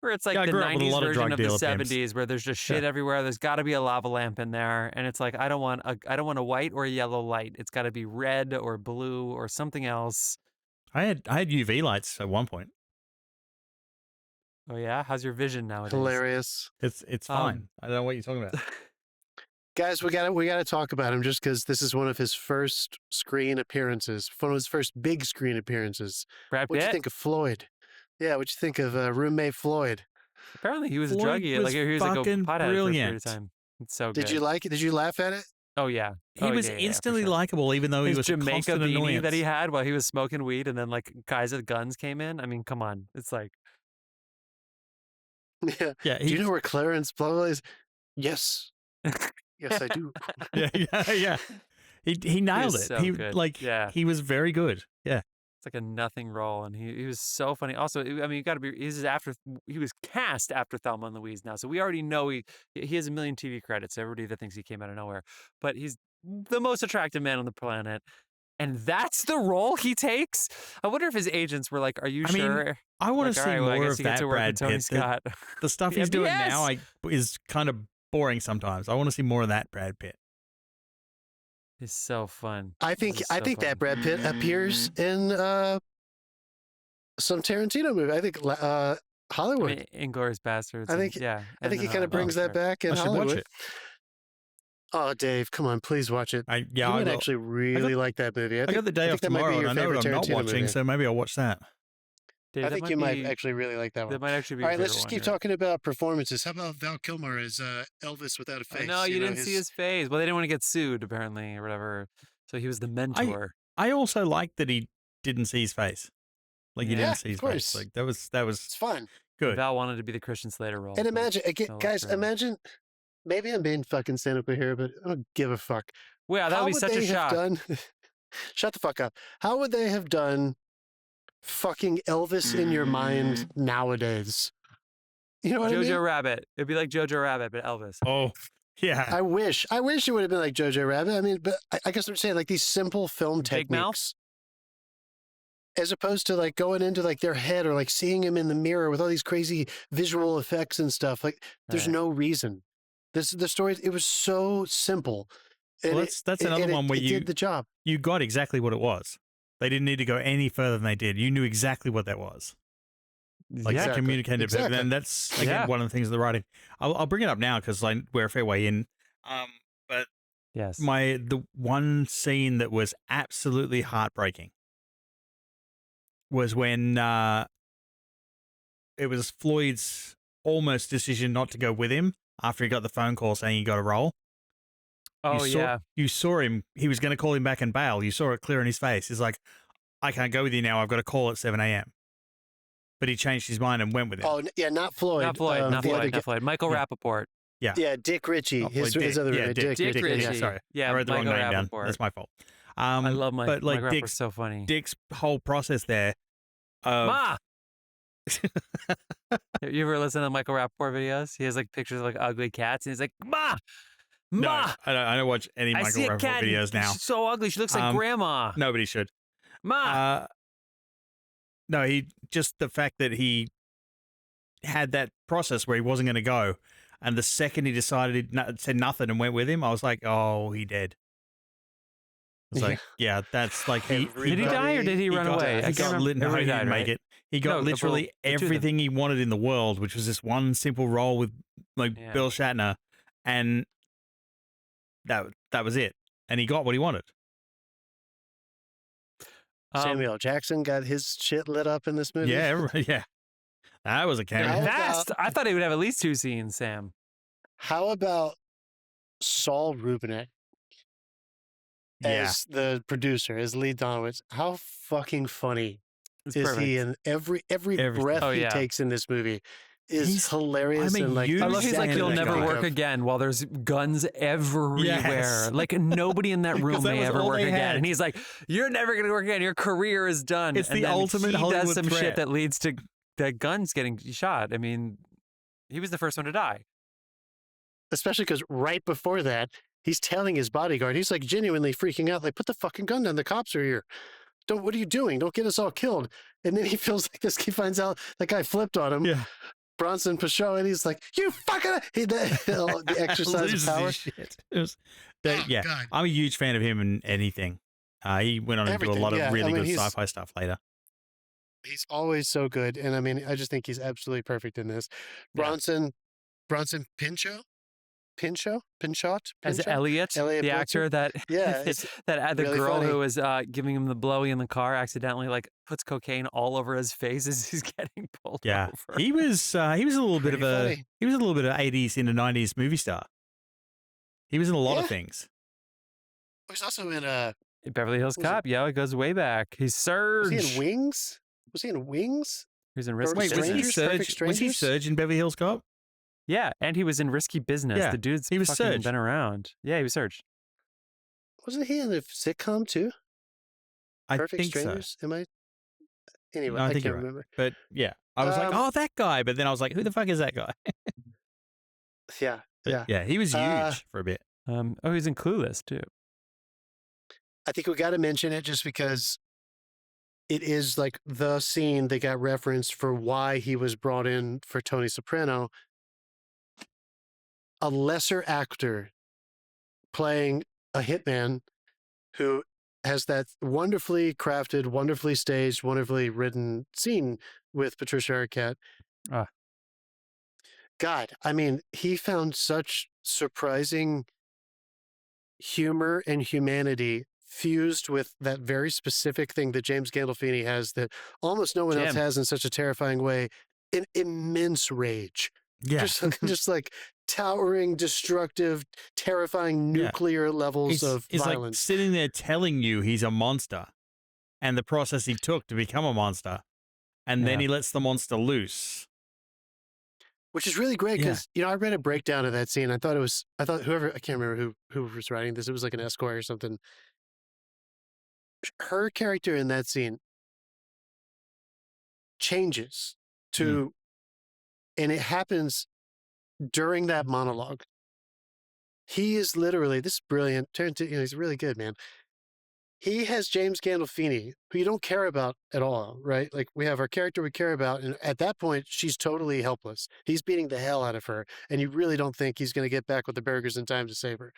Where it's like Yeah, I the grew up with a 90s lot of version drug of the dealer pimps. 70s where there's just shit everywhere. There's got to be a lava lamp in there. And it's like, I don't want a white or a yellow light. It's got to be red or blue or something else. I had UV lights at one point. Oh, yeah? How's your vision nowadays? Hilarious. It's fine. I don't know what you're talking about. Guys, we gotta talk about him just because this is one of his first screen appearances, one of his first big screen appearances. Brad What'd Pitt? you think of Floyd? Yeah, what'd you think of roommate Floyd? Apparently he was Floyd a druggie. was Like he was like a fucking pothead for a period brilliant. of time. It's so good. Did you like it? Did you laugh at it? Oh, yeah. He was instantly likable, even though he His was a Jamaica constant beanie annoyance. that he had while he was smoking weed, and then like guys with guns came in. I mean, come on. It's like, Yeah. Yeah, Do you know where Clarence blah blah is? Yes. Yes, I do. yeah. He nailed it. so he good. like Yeah. he was very good. Yeah. it's like a nothing role, and he was so funny. Also, I mean, you got to be. He was cast after Thelma and Louise now, so we already know he has a million TV credits. Everybody that thinks he came out of nowhere, but he's the most attractive man on the planet. And that's the role he takes? I wonder if his agents were like, are you sure? I want to Like, see all right, well, I more guess of you get that to work with Brad Tony Pitt. Scott. The stuff Yeah, he's doing yes. now is kind of boring sometimes. I want to see more of that Brad Pitt. It's so fun. I think It's so fun. that Brad Pitt appears in some Tarantino movie. I think Hollywood. Inglourious Bastards. I think- yeah. I think he kind of brings that back. back in I should Hollywood. watch it. Oh, Dave, come on, please watch it. I You might actually really like that movie. I got the day I off think that might be tomorrow, and your I know favorite what I'm not Tarantino watching, movie. so maybe I'll watch that. Dave, I that think you might actually really like that That one. might actually be All your right, let's favorite just one keep here. talking about performances. How about Val Kilmer as Elvis without a I face? know, you know, didn't see his face. Well, they didn't want to get sued, apparently, or whatever. So he was the mentor. I also like that he didn't see his face. Like he Yeah, didn't see his of face. course. Like that was It's fun. good. Val wanted to be the Christian Slater role. And but imagine, again, no guys, luck for him. imagine, maybe I'm being fucking cynical here, but I don't give a fuck. Wow, that How would be such they a have shock. done- Shut the fuck up. How would they have done fucking Elvis in your mind nowadays? You know what I Jojo mean? Rabbit. It'd be like Jojo Rabbit, but Elvis. Oh, yeah. I wish it would have been like Jojo Rabbit. I mean, but I guess I'm saying like these simple film Big Mouth? techniques, as opposed to like going into like their head or like seeing him in the mirror with all these crazy visual effects and stuff. Like, there's Right. no reason. The story, it was so simple. Well, And that's another one where it did the job. you got exactly what it was. They didn't need to go any further than they did. You knew exactly what that was. Like Yeah. they Exactly. communicated, Exactly. and that's again Yeah. one of the things of the writing. I'll bring it up now because like we're a fair way in. But Yes. the one scene that was absolutely heartbreaking was when it was Floyd's almost decision not to go with him after he got the phone call saying he got a role. Oh, yeah. You saw him. He was going to call him back and bail. You saw it clear in his face. He's like, I can't go with you now. I've got a call at 7 a.m. But he changed his mind and went with him. Oh, yeah, not Floyd. Not Floyd. Not the other Floyd. guy- Not Floyd. Michael Yeah. Rappaport. Yeah, Dick Ritchie. Not His, Floyd, his Dick. other Yeah, roommate, Dick Dick Ritchie. Ritchie. Yeah, sorry. Yeah, I read the wrong Michael name down. Rappaport. That's my fault. I love but like Michael Dick's Rappaport's so funny. Dick's whole process there. Of, Ma! You ever listen to Michael Rappaport videos? He has like pictures of like ugly cats, and he's like, Ma! no, Ma! I don't watch any I Michael see a Rappaport cat. videos now. She's so ugly. She looks like grandma. Nobody should. Ma! No, the fact that he had that process where he wasn't going to go, and the second he decided, said nothing and went with him, I was like, oh, he dead. It's like, yeah, that's like Did he die or did he run got, away? He I can't got remember. no, he Everybody didn't died, make right? it. He got No, literally the two of them. everything he wanted in the world, which was this one simple role with like Yeah. Bill Shatner, and that was it. And he got what he wanted. Samuel L. Jackson got his shit lit up in this movie. Yeah, yeah. That was a cameo. How Fast. I thought he would have at least 2 scenes, Sam. How about Saul Rubinek Yeah. as the producer, as Lee Donowitz? How fucking funny is he, and every breath he takes in this movie is hilarious. I mean, and like I love he's like, you'll never guy. work again, while there's guns everywhere. Yes. Like nobody in that room that may was ever all work they again. had. And he's like, you're never going to work again. Your career is done. It's and the then ultimate he Hollywood does some threat. shit that leads to the guns getting shot. I mean, he was the first one to die. Especially because right before that, he's telling his bodyguard, he's like genuinely freaking out, like, put the fucking gun down. The cops are here. What are you doing? Don't get us all killed. And then he feels like this. He finds out that guy flipped on him. Yeah. Bronson Pinchot, and he's like, you fucking the exercise of power. Shit. Yeah, God. I'm a huge fan of him in anything. He went on to do a lot of really good sci-fi stuff later. He's always so good, and I mean, I just think he's absolutely perfect in this. Bronson Pinchot as Elliot the actor that that the really girl funny. who was giving him the blowy in the car accidentally like puts cocaine all over his face as he's getting pulled over. He was a little bit of Funny. he was a little bit of 80s into 90s movie star. He was in a lot of things. He's also in Beverly Hills Cop. Yeah, it goes way back. He's Surge. Was he in Wings? He's in Risky Wait, Business. was he Surge in Beverly Hills Cop? Yeah, and he was in Risky Business. Yeah, the dude's he was fucking Surge. been around. Yeah, he was Surge. Wasn't he in the sitcom too? I Perfect think Strangers? so. Am I? Anyway, No, I think can't you're right. remember. But yeah, I was like, Um, oh, that guy. But then I was like, who the fuck is that guy? Yeah, Yeah, he was huge for a bit. He's in Clueless too. I think we got to mention it just because it is like the scene that got referenced for why he was brought in for Tony Soprano. A lesser actor playing a hitman who has that wonderfully crafted, wonderfully staged, wonderfully written scene with Patricia Arquette. God, I mean, he found such surprising humor and humanity fused with that very specific thing that James Gandolfini has that almost no one else has in such a terrifying way, an immense rage. Yeah. Just like towering, destructive, terrifying nuclear levels of he's violence. like sitting there telling you he's a monster and the process he took to become a monster. And then he lets the monster loose. Which is really great because, I read a breakdown of that scene. I thought whoever, I can't remember who was writing this. It was like an escort or something. Her character in that scene changes to, and it happens during that monologue. He is literally, this is brilliant. Tarantino, he's really good, man. He has James Gandolfini, who you don't care about at all, right? Like we have our character we care about, and at that point, she's totally helpless. He's beating the hell out of her, and you really don't think he's going to get back with the burgers in time to save her.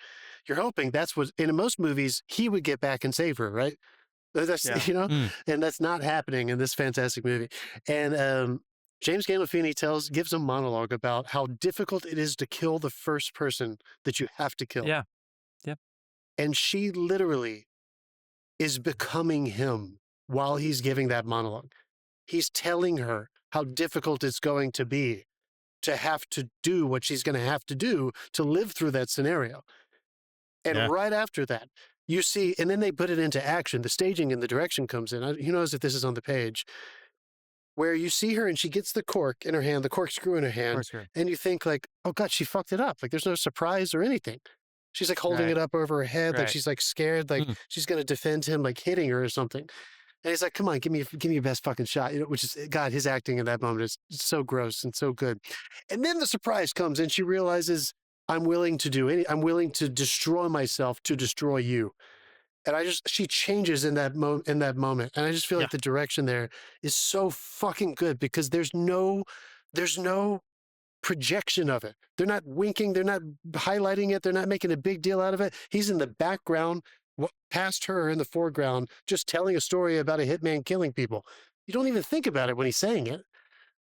You're hoping that's what, in most movies, he would get back and save her, right? That's and that's not happening in this fantastic movie. And James Gandolfini gives a monologue about how difficult it is to kill the first person that you have to kill. Yeah. And she literally is becoming him while he's giving that monologue. He's telling her how difficult it's going to be to have to do what she's going to have to do to live through that scenario. And right after that, you see, and then they put it into action. The staging and the direction comes in. Who knows if this is on the page, where you see her and she gets the cork in her hand, the corkscrew in her hand, and you think like, oh God, she fucked it up. Like there's no surprise or anything. She's like holding it up over her head, like she's like scared, like she's going to defend him, like hitting her or something. And he's like, come on, give me your best fucking shot. Which is, God, his acting in that moment is so gross and so good. And then the surprise comes and she realizes, I'm willing to destroy myself to destroy you. And she changes in that moment. And I just feel like the direction there is so fucking good because there's no projection of it. They're not winking. They're not highlighting it. They're not making a big deal out of it. He's in the background, past her in the foreground, just telling a story about a hitman killing people. You don't even think about it when he's saying it.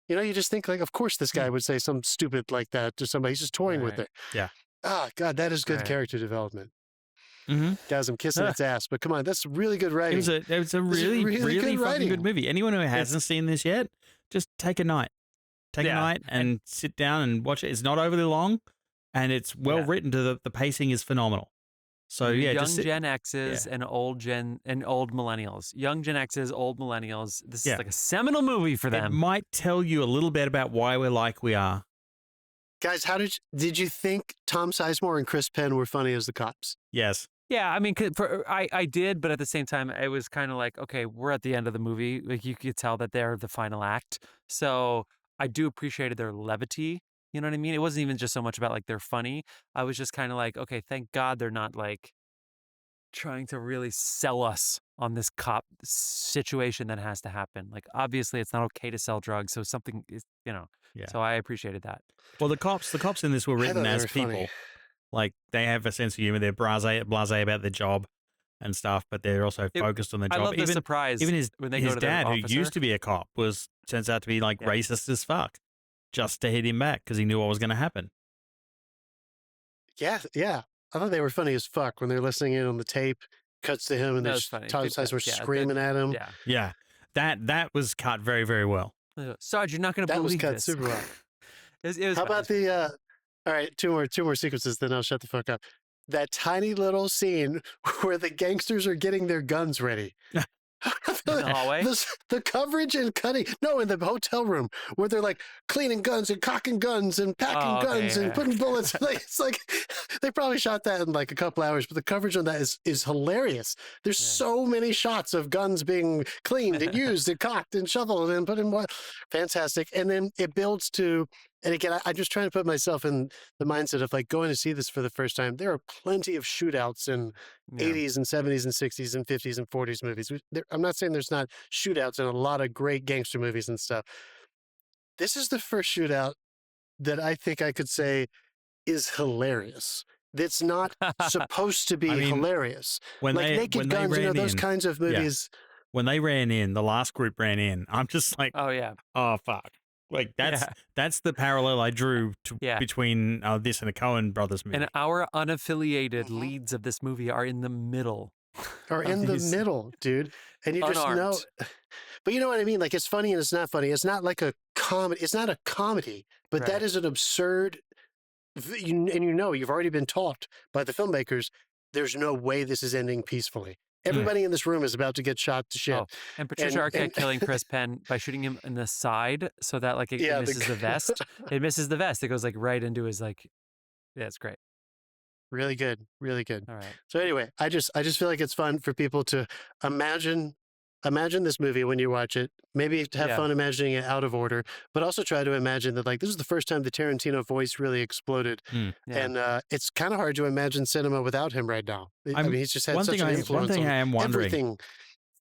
You just think like, of course this guy would say something stupid like that to somebody. He's just toying with it. Yeah. Ah, God, that is good character development. Guys, I'm kissing its ass, but come on, that's really good writing. It was a really fucking good movie. Anyone who hasn't seen this yet, just take a night. Take a night and sit down and watch it. It's not overly long, and it's well written. The pacing is phenomenal. So yeah, young just Gen X's and old millennials. Young Gen X's, old millennials. This is like a seminal movie for them. It might tell you a little bit about why we're like we are. Guys, how did you think Tom Sizemore and Chris Penn were funny as the cops? Yes. Yeah, I mean, I did, but at the same time, it was kind of like, okay, we're at the end of the movie. Like you could tell that they're the final act. So I do appreciate their levity. You know what I mean? It wasn't even just so much about like they're funny. I was just kind of like, okay, thank God they're not like trying to really sell us on this cop situation that has to happen. Like obviously, it's not okay to sell drugs, so something is, Yeah. So I appreciated that. Well, the cops in this were written as people. Funny. Like they have a sense of humor. They're blasé about their job and stuff, but they're also focused on their job. I love the surprise. Even his dad, who officer. used to be a cop, turns out to be like racist as fuck, just to hit him back because he knew what was going to happen. Yeah. I thought they were funny as fuck when they're listening in on the tape. Cuts to him and they're Tom Sizemore screaming at him. Yeah. That was cut very, very well. Sarge, you're not going to believe that was cut this. super well. It was How about the all right, two more sequences, then I'll shut the fuck up. That tiny little scene where the gangsters are getting their guns ready. In the hallway? The coverage and cutting. No, in the hotel room where they're like cleaning guns and cocking guns and packing guns and putting bullets. It's like they probably shot that in like a couple hours, but the coverage on that is hilarious. There's so many shots of guns being cleaned and used and cocked and shoveled and put in what. Fantastic. And then it builds to, and again, I'm just trying to put myself in the mindset of like going to see this for the first time. There are plenty of shootouts in 80s and 70s and 60s and 50s and 40s movies. I'm not saying there's not shootouts in a lot of great gangster movies and stuff. This is the first shootout that I think I could say is hilarious. That's not supposed to be hilarious. When like Naked Guns, those kinds of movies. Yeah. When they ran in, the last group ran in, I'm just like, oh fuck. Like that's the parallel I drew between this and a Coen Brothers movie. And our unaffiliated leads of this movie are in the middle. Are in the middle, dude. And you just know. But you know what I mean? Like it's funny and it's not funny. It's not like a comedy. It's not a comedy, but that is an absurd. And you've already been taught by the filmmakers. There's no way this is ending peacefully. Everybody in this room is about to get shot to shit. And Patricia Arquette killing Chris Penn by shooting him in the side so that like it misses the vest. It misses the vest. It goes like right into his like, it's great. Really good. Really good. All right. So anyway, I just feel like it's fun for people to imagine this movie when you watch it. Maybe have fun imagining it out of order, but also try to imagine that like this is the first time the Tarantino voice really exploded. And it's kind of hard to imagine cinema without him right now. I mean, he's just had such an influence one thing I am wondering, everything.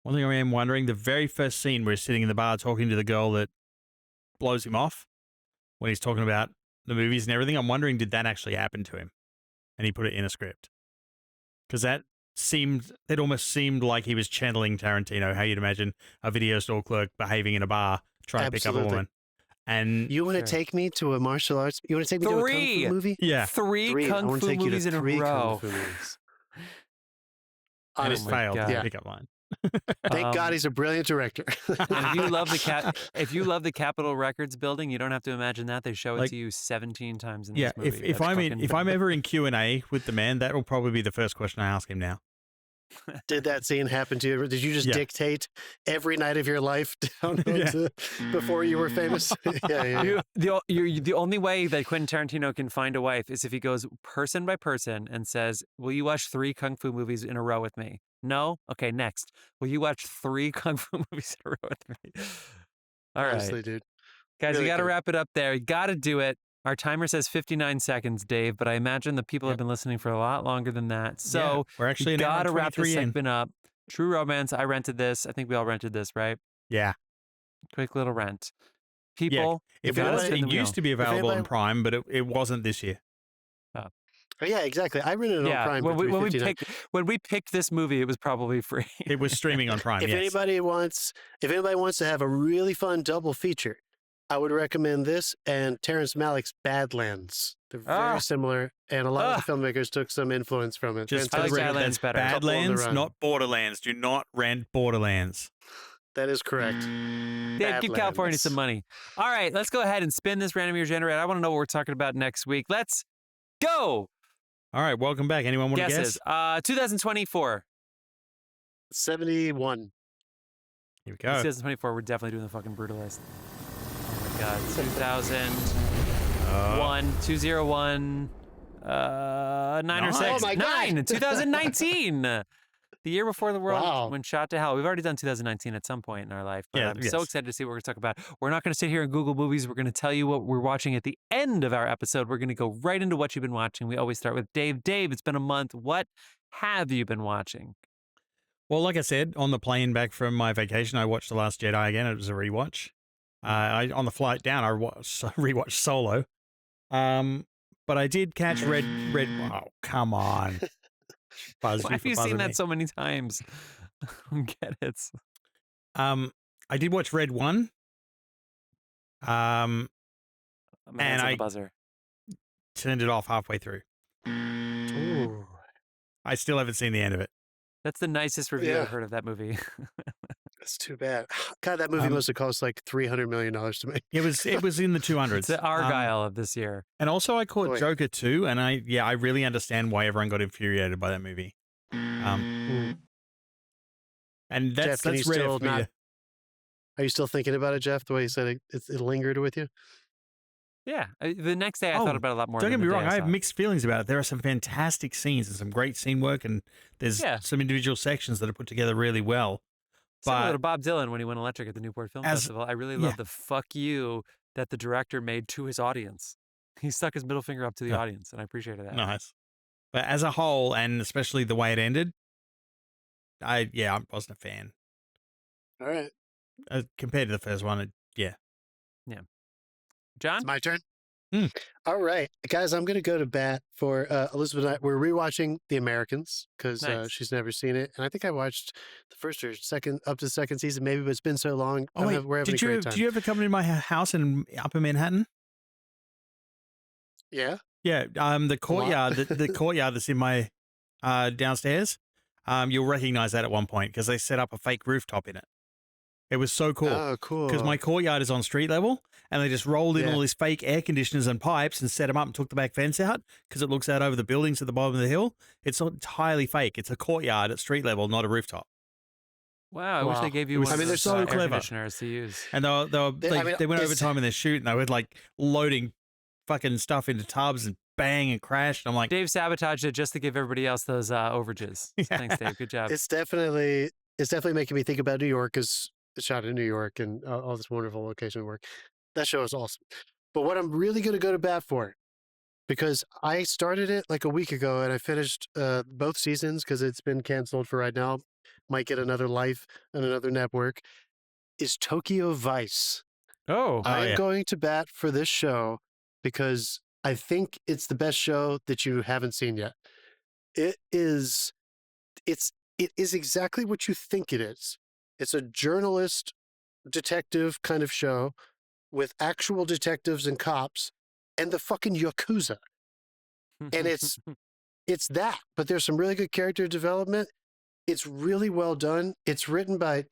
One thing I am wondering, the very first scene where he's sitting in the bar talking to the girl that blows him off when he's talking about the movies and everything, I'm wondering, did that actually happen to him? And he put it in a script. Because it almost seemed like he was channeling Tarantino, how you'd imagine a video store clerk behaving in a bar trying to pick up a woman. And you want to take me to a martial arts? You want to take me to a kung fu movie? Yeah. Three kung fu movies in a row. And it failed the pickup line. Thank God he's a brilliant director. And if you love the Capitol Records building, you don't have to imagine that. They show it to you 17 times in this movie. If I'm ever in Q&A with the man, that will probably be the first question I ask him now. Did that scene happen to you? Did you just dictate every night of your life down before you were famous? The only way that Quentin Tarantino can find a wife is if he goes person by person and says, will you watch 3 kung fu movies in a row with me? No? Okay, next. Will you watch 3 kung fu movies in a row with me? All right. Honestly, dude. Guys, really you got to wrap it up there. You got to do it. Our timer says 59 seconds, Dave, but I imagine the people have been listening for a lot longer than that. So we're actually got to wrap this segment up. True Romance. I rented this. I think we all rented this, right? Yeah. Quick little rent. People, it used to be available on Prime, but it wasn't this year. Oh, yeah, exactly. I rented it on Prime for when we picked this movie, it was probably free. It was streaming on Prime. If anybody wants to have a really fun double feature, I would recommend this and Terrence Malick's Badlands. They're very similar, and a lot of the filmmakers took some influence from it. Just I like Badlands better. Badlands, not Borderlands. Do not rent Borderlands. That is correct. Yeah, give California some money. All right, let's go ahead and spin this random year generator. I want to know what we're talking about next week. Let's go. All right, welcome back. Anyone want to Guesses. guess? 2024. 71. Here we It's go. 2024. We're definitely doing the fucking Brutalist. Oh my god. 2001. 201. 9 or 6. Oh my God. 9. 2019. The year before the world went shot to hell. We've already done 2019 at some point in our life, but I'm so excited to see what we're going to talk about. We're not going to sit here and Google movies. We're going to tell you what we're watching at the end of our episode. We're going to go right into what you've been watching. We always start with Dave. Dave, it's been a month. What have you been watching? Well, like I said, on the plane back from my vacation, I watched The Last Jedi again. It was a rewatch. On the flight down, I rewatched Solo. But I did catch Red. Oh, come on. Why have you seen that so many times? I don't get it. I did watch Red 1. And I buzzer. Turned it off halfway through. Ooh. I still haven't seen the end of it. That's the nicest review I've heard of that movie. That's too bad. God, that movie must have cost like $300 million to make. It was in the 200s. It's the Argyle of this year. And also I caught Joker 2, and I really understand why everyone got infuriated by that movie. And that's rare for me. Are you still thinking about it, Jeff? The way you said it lingered with you? Yeah. The next day I thought about it a lot more. Don't get me wrong. I have mixed feelings about it. There are some fantastic scenes and some great scene work, and there's some individual sections that are put together really well. Similar to Bob Dylan when he went electric at the Newport Film Festival. I really love the fuck you that the director made to his audience. He stuck his middle finger up to the audience, and I appreciated that. Nice. But as a whole, and especially the way it ended, I wasn't a fan. All right. Compared to the first one, Yeah. John? It's my turn? All right. Guys, I'm going to go to bat for Elizabeth and I. We're rewatching The Americans because she's never seen it. And I think I watched the first or second, up to the second season maybe, but it's been so long. We're having a great time. Did you ever come to my house in Upper Manhattan? Yeah. Yeah. The courtyard, the courtyard that's in my downstairs, you'll recognize that at one point because they set up a fake rooftop in it. It was so cool. Oh, cool. Because my courtyard is on street level, and they just rolled in all these fake air conditioners and pipes and set them up and took the back fence out because it looks out over the buildings at the bottom of the hill. It's entirely fake. It's a courtyard at street level, not a rooftop. Wow, I wish they gave you one of they're those so air clever conditioners to use. And they went overtime in their shoot, and they were like loading fucking stuff into tubs and bang and crash. And I'm like, Dave sabotaged it just to give everybody else those overages. Thanks, Dave. Good job. It's definitely making me think about New York because it's shot in New York and all this wonderful location work. That show is awesome. But what I'm really going to go to bat for, because I started it like a week ago and I finished both seasons because it's been canceled for right now, might get another life on another network, is Tokyo Vice. I'm going to bat for this show because I think it's the best show that you haven't seen yet. It is exactly what you think it is. It's a journalist detective kind of show with actual detectives and cops and the fucking Yakuza. And it's that, but there's some really good character development. It's really well done. It's written by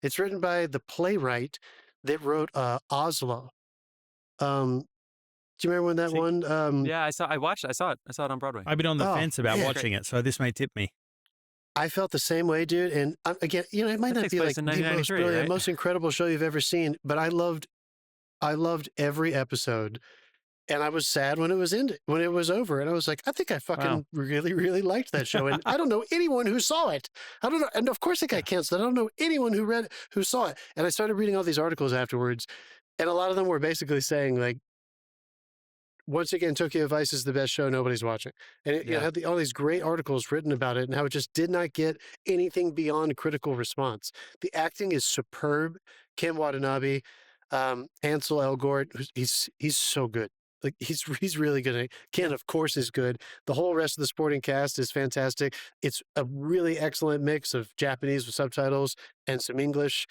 It's written by the playwright that wrote Oslo. Do you remember when that one? Yeah, I saw it on Broadway. I've been on the fence about watching it, so this may tip me. I felt the same way, dude. And again, it might not be like the most brilliant, most incredible show you've ever seen, but I loved every episode. And I was sad when it was over. And I was like, I think I fucking really, really liked that show. And I don't know anyone who saw it. I don't know. And of course it got canceled. I don't know anyone who saw it. And I started reading all these articles afterwards. And a lot of them were basically saying like, once again, Tokyo Vice is the best show nobody's watching. And it had all these great articles written about it and how it just did not get anything beyond critical response. The acting is superb. Ken Watanabe, Ansel Elgort, he's so good. Like he's really good. Ken, of course, is good. The whole rest of the supporting cast is fantastic. It's a really excellent mix of Japanese with subtitles and some English.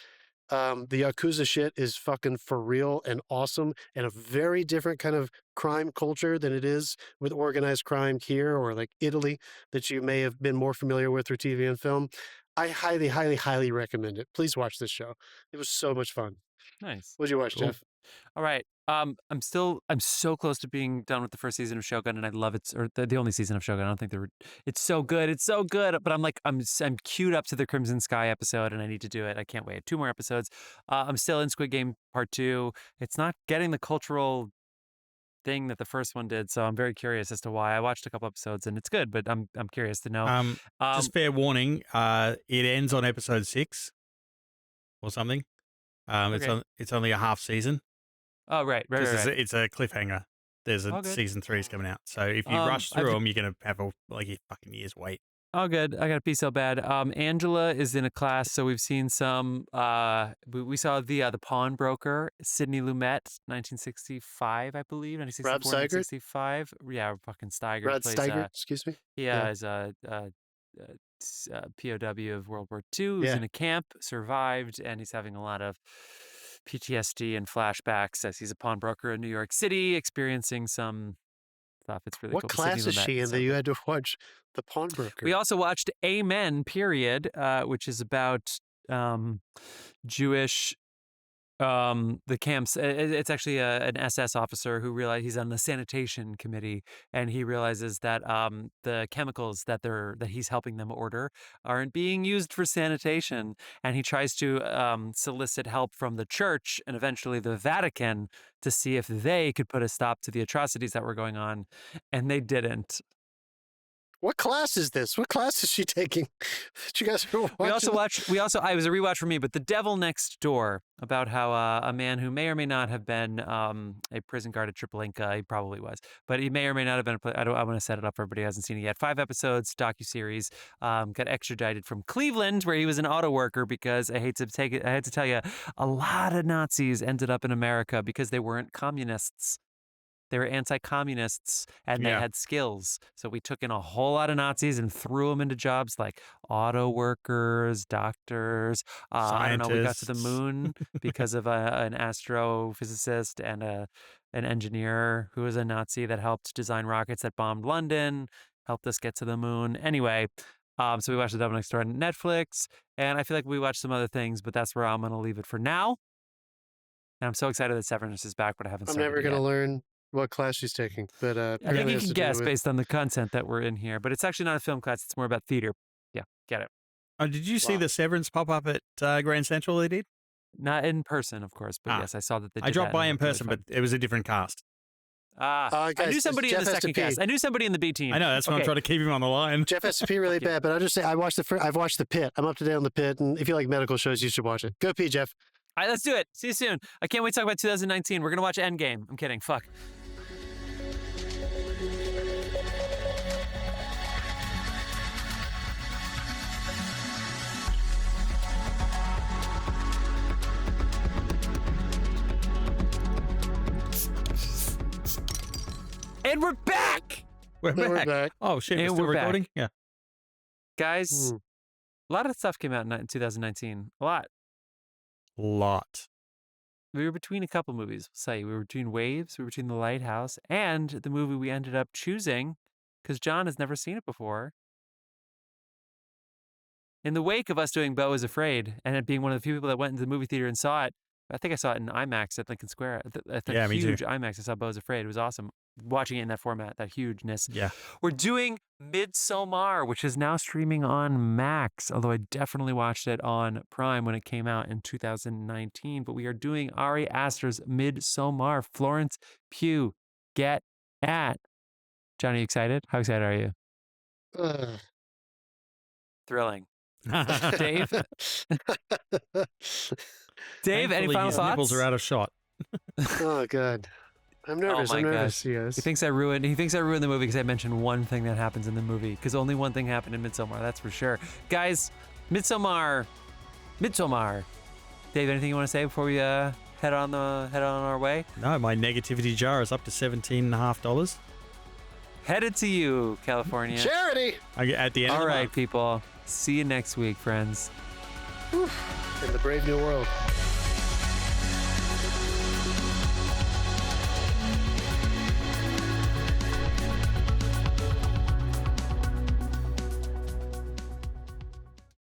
The Yakuza shit is fucking for real and awesome and a very different kind of crime culture than it is with organized crime here or like Italy that you may have been more familiar with through TV and film. I highly, highly, highly recommend it. Please watch this show. It was so much fun. Nice. What'd you watch, Jeff? All right. I'm so close to being done with the first season of Shogun, and I love it. Or the only season of Shogun. I don't think it's so good. It's so good. But I'm queued up to the Crimson Sky episode, and I need to do it. I can't wait. 2 more episodes. I'm still in Squid Game Part 2. It's not getting the cultural thing that the first one did, so I'm very curious as to why. I watched a couple episodes, and it's good, but I'm curious to know. Just fair warning, it ends on episode 6 or something. Okay. It's only a half season. Oh, right. It's a cliffhanger. There's a season 3 is coming out. So if you rush through them, you're going to have a fucking year's wait. Oh, good. I got to pee so bad. Angela is in a class, so we've seen some. We saw the Pawnbroker, Sidney Lumet, 1965, I believe. 1964, Rob Steigert? 1965. Yeah, fucking Steigert. Rod plays, Steigert, excuse me. Yeah, is a POW of World War II. Who's in a camp, survived, and he's having a lot of PTSD and flashbacks as he's a pawnbroker in New York City, experiencing some stuff. It's really What cool. class is she in that you had to watch The Pawnbroker? We also watched Amen, period, which is about Jewish, the camps. It's actually an SS officer who realized he's on the sanitation committee, and he realizes that the chemicals that he's helping them order aren't being used for sanitation, and he tries to solicit help from the church and eventually the Vatican to see if they could put a stop to the atrocities that were going on, and they didn't. What class is this? What class is she taking? Did you guys ever watch We also it was a rewatch for me, but The Devil Next Door, about how a man who may or may not have been a prison guard at Treblinka, he probably was, but he may or may not have been. I want to set it up for everybody who hasn't seen it yet. 5 episodes, docuseries. Got extradited from Cleveland, where he was an auto worker, because I had to tell you, a lot of Nazis ended up in America because they weren't communists. They were anti-communists, and they had skills. So we took in a whole lot of Nazis and threw them into jobs like auto workers, doctors. I don't know. We got to the moon because of an astrophysicist and an engineer who was a Nazi that helped design rockets that bombed London, helped us get to the moon. Anyway, so we watched The Devil Next Door on Netflix, and I feel like we watched some other things, but that's where I'm going to leave it for now. And I'm so excited that Severance is back, but I haven't started I'm never going to learn what class she's taking, but I think you can guess based on the content that we're in here, but it's actually not a film class. It's more about theater. Yeah, get it. Oh, did you see the Severance pop up at Grand Central? They did? Not in person, of course, but yes, I saw that they did. I dropped by in person, but it was a different cast. Guys, I knew somebody in the second cast. I knew somebody in the B team. I know, that's why I'm trying to keep him on the line. Jeff has to pee really bad, but I'll just say I've watched the Pitt. I'm up to date on the Pitt, and if you like medical shows, you should watch it. Go pee, Jeff. All right, let's do it. See you soon. I can't wait to talk about 2019. We're going to watch Endgame. I'm kidding. Fuck. And we're back! We're back. Oh, shit, we're still recording? Back. Yeah. Guys, a lot of stuff came out in 2019. A lot. We were between a couple movies, we'll say. We were between Waves, we were between The Lighthouse, and the movie we ended up choosing, because John has never seen it before. In the wake of us doing Beau is Afraid, and it being one of the few people that went into the movie theater and saw it, I think I saw it in IMAX at Lincoln Square. At the huge IMAX, I saw Beau is Afraid. It was awesome. Watching it in that format, that hugeness. Yeah. We're doing Midsommar, which is now streaming on Max, although I definitely watched it on Prime when it came out in 2019. But we are doing Ari Aster's Midsommar. Florence Pugh, get at. John, are you excited? How excited are you? Thrilling. Dave? Dave, any final thoughts? Nipples are out of shot. Oh, God. I'm nervous. I'm nervous, you guys. He thinks I ruined the movie because I mentioned one thing that happens in the movie. Because only one thing happened in Midsommar, that's for sure. Guys, Midsommar. Dave, anything you want to say before we head on our way? No, my negativity jar is up to $17.50. Headed to you, California. Charity! At the end. All right, people. See you next week, friends. In the brave new world.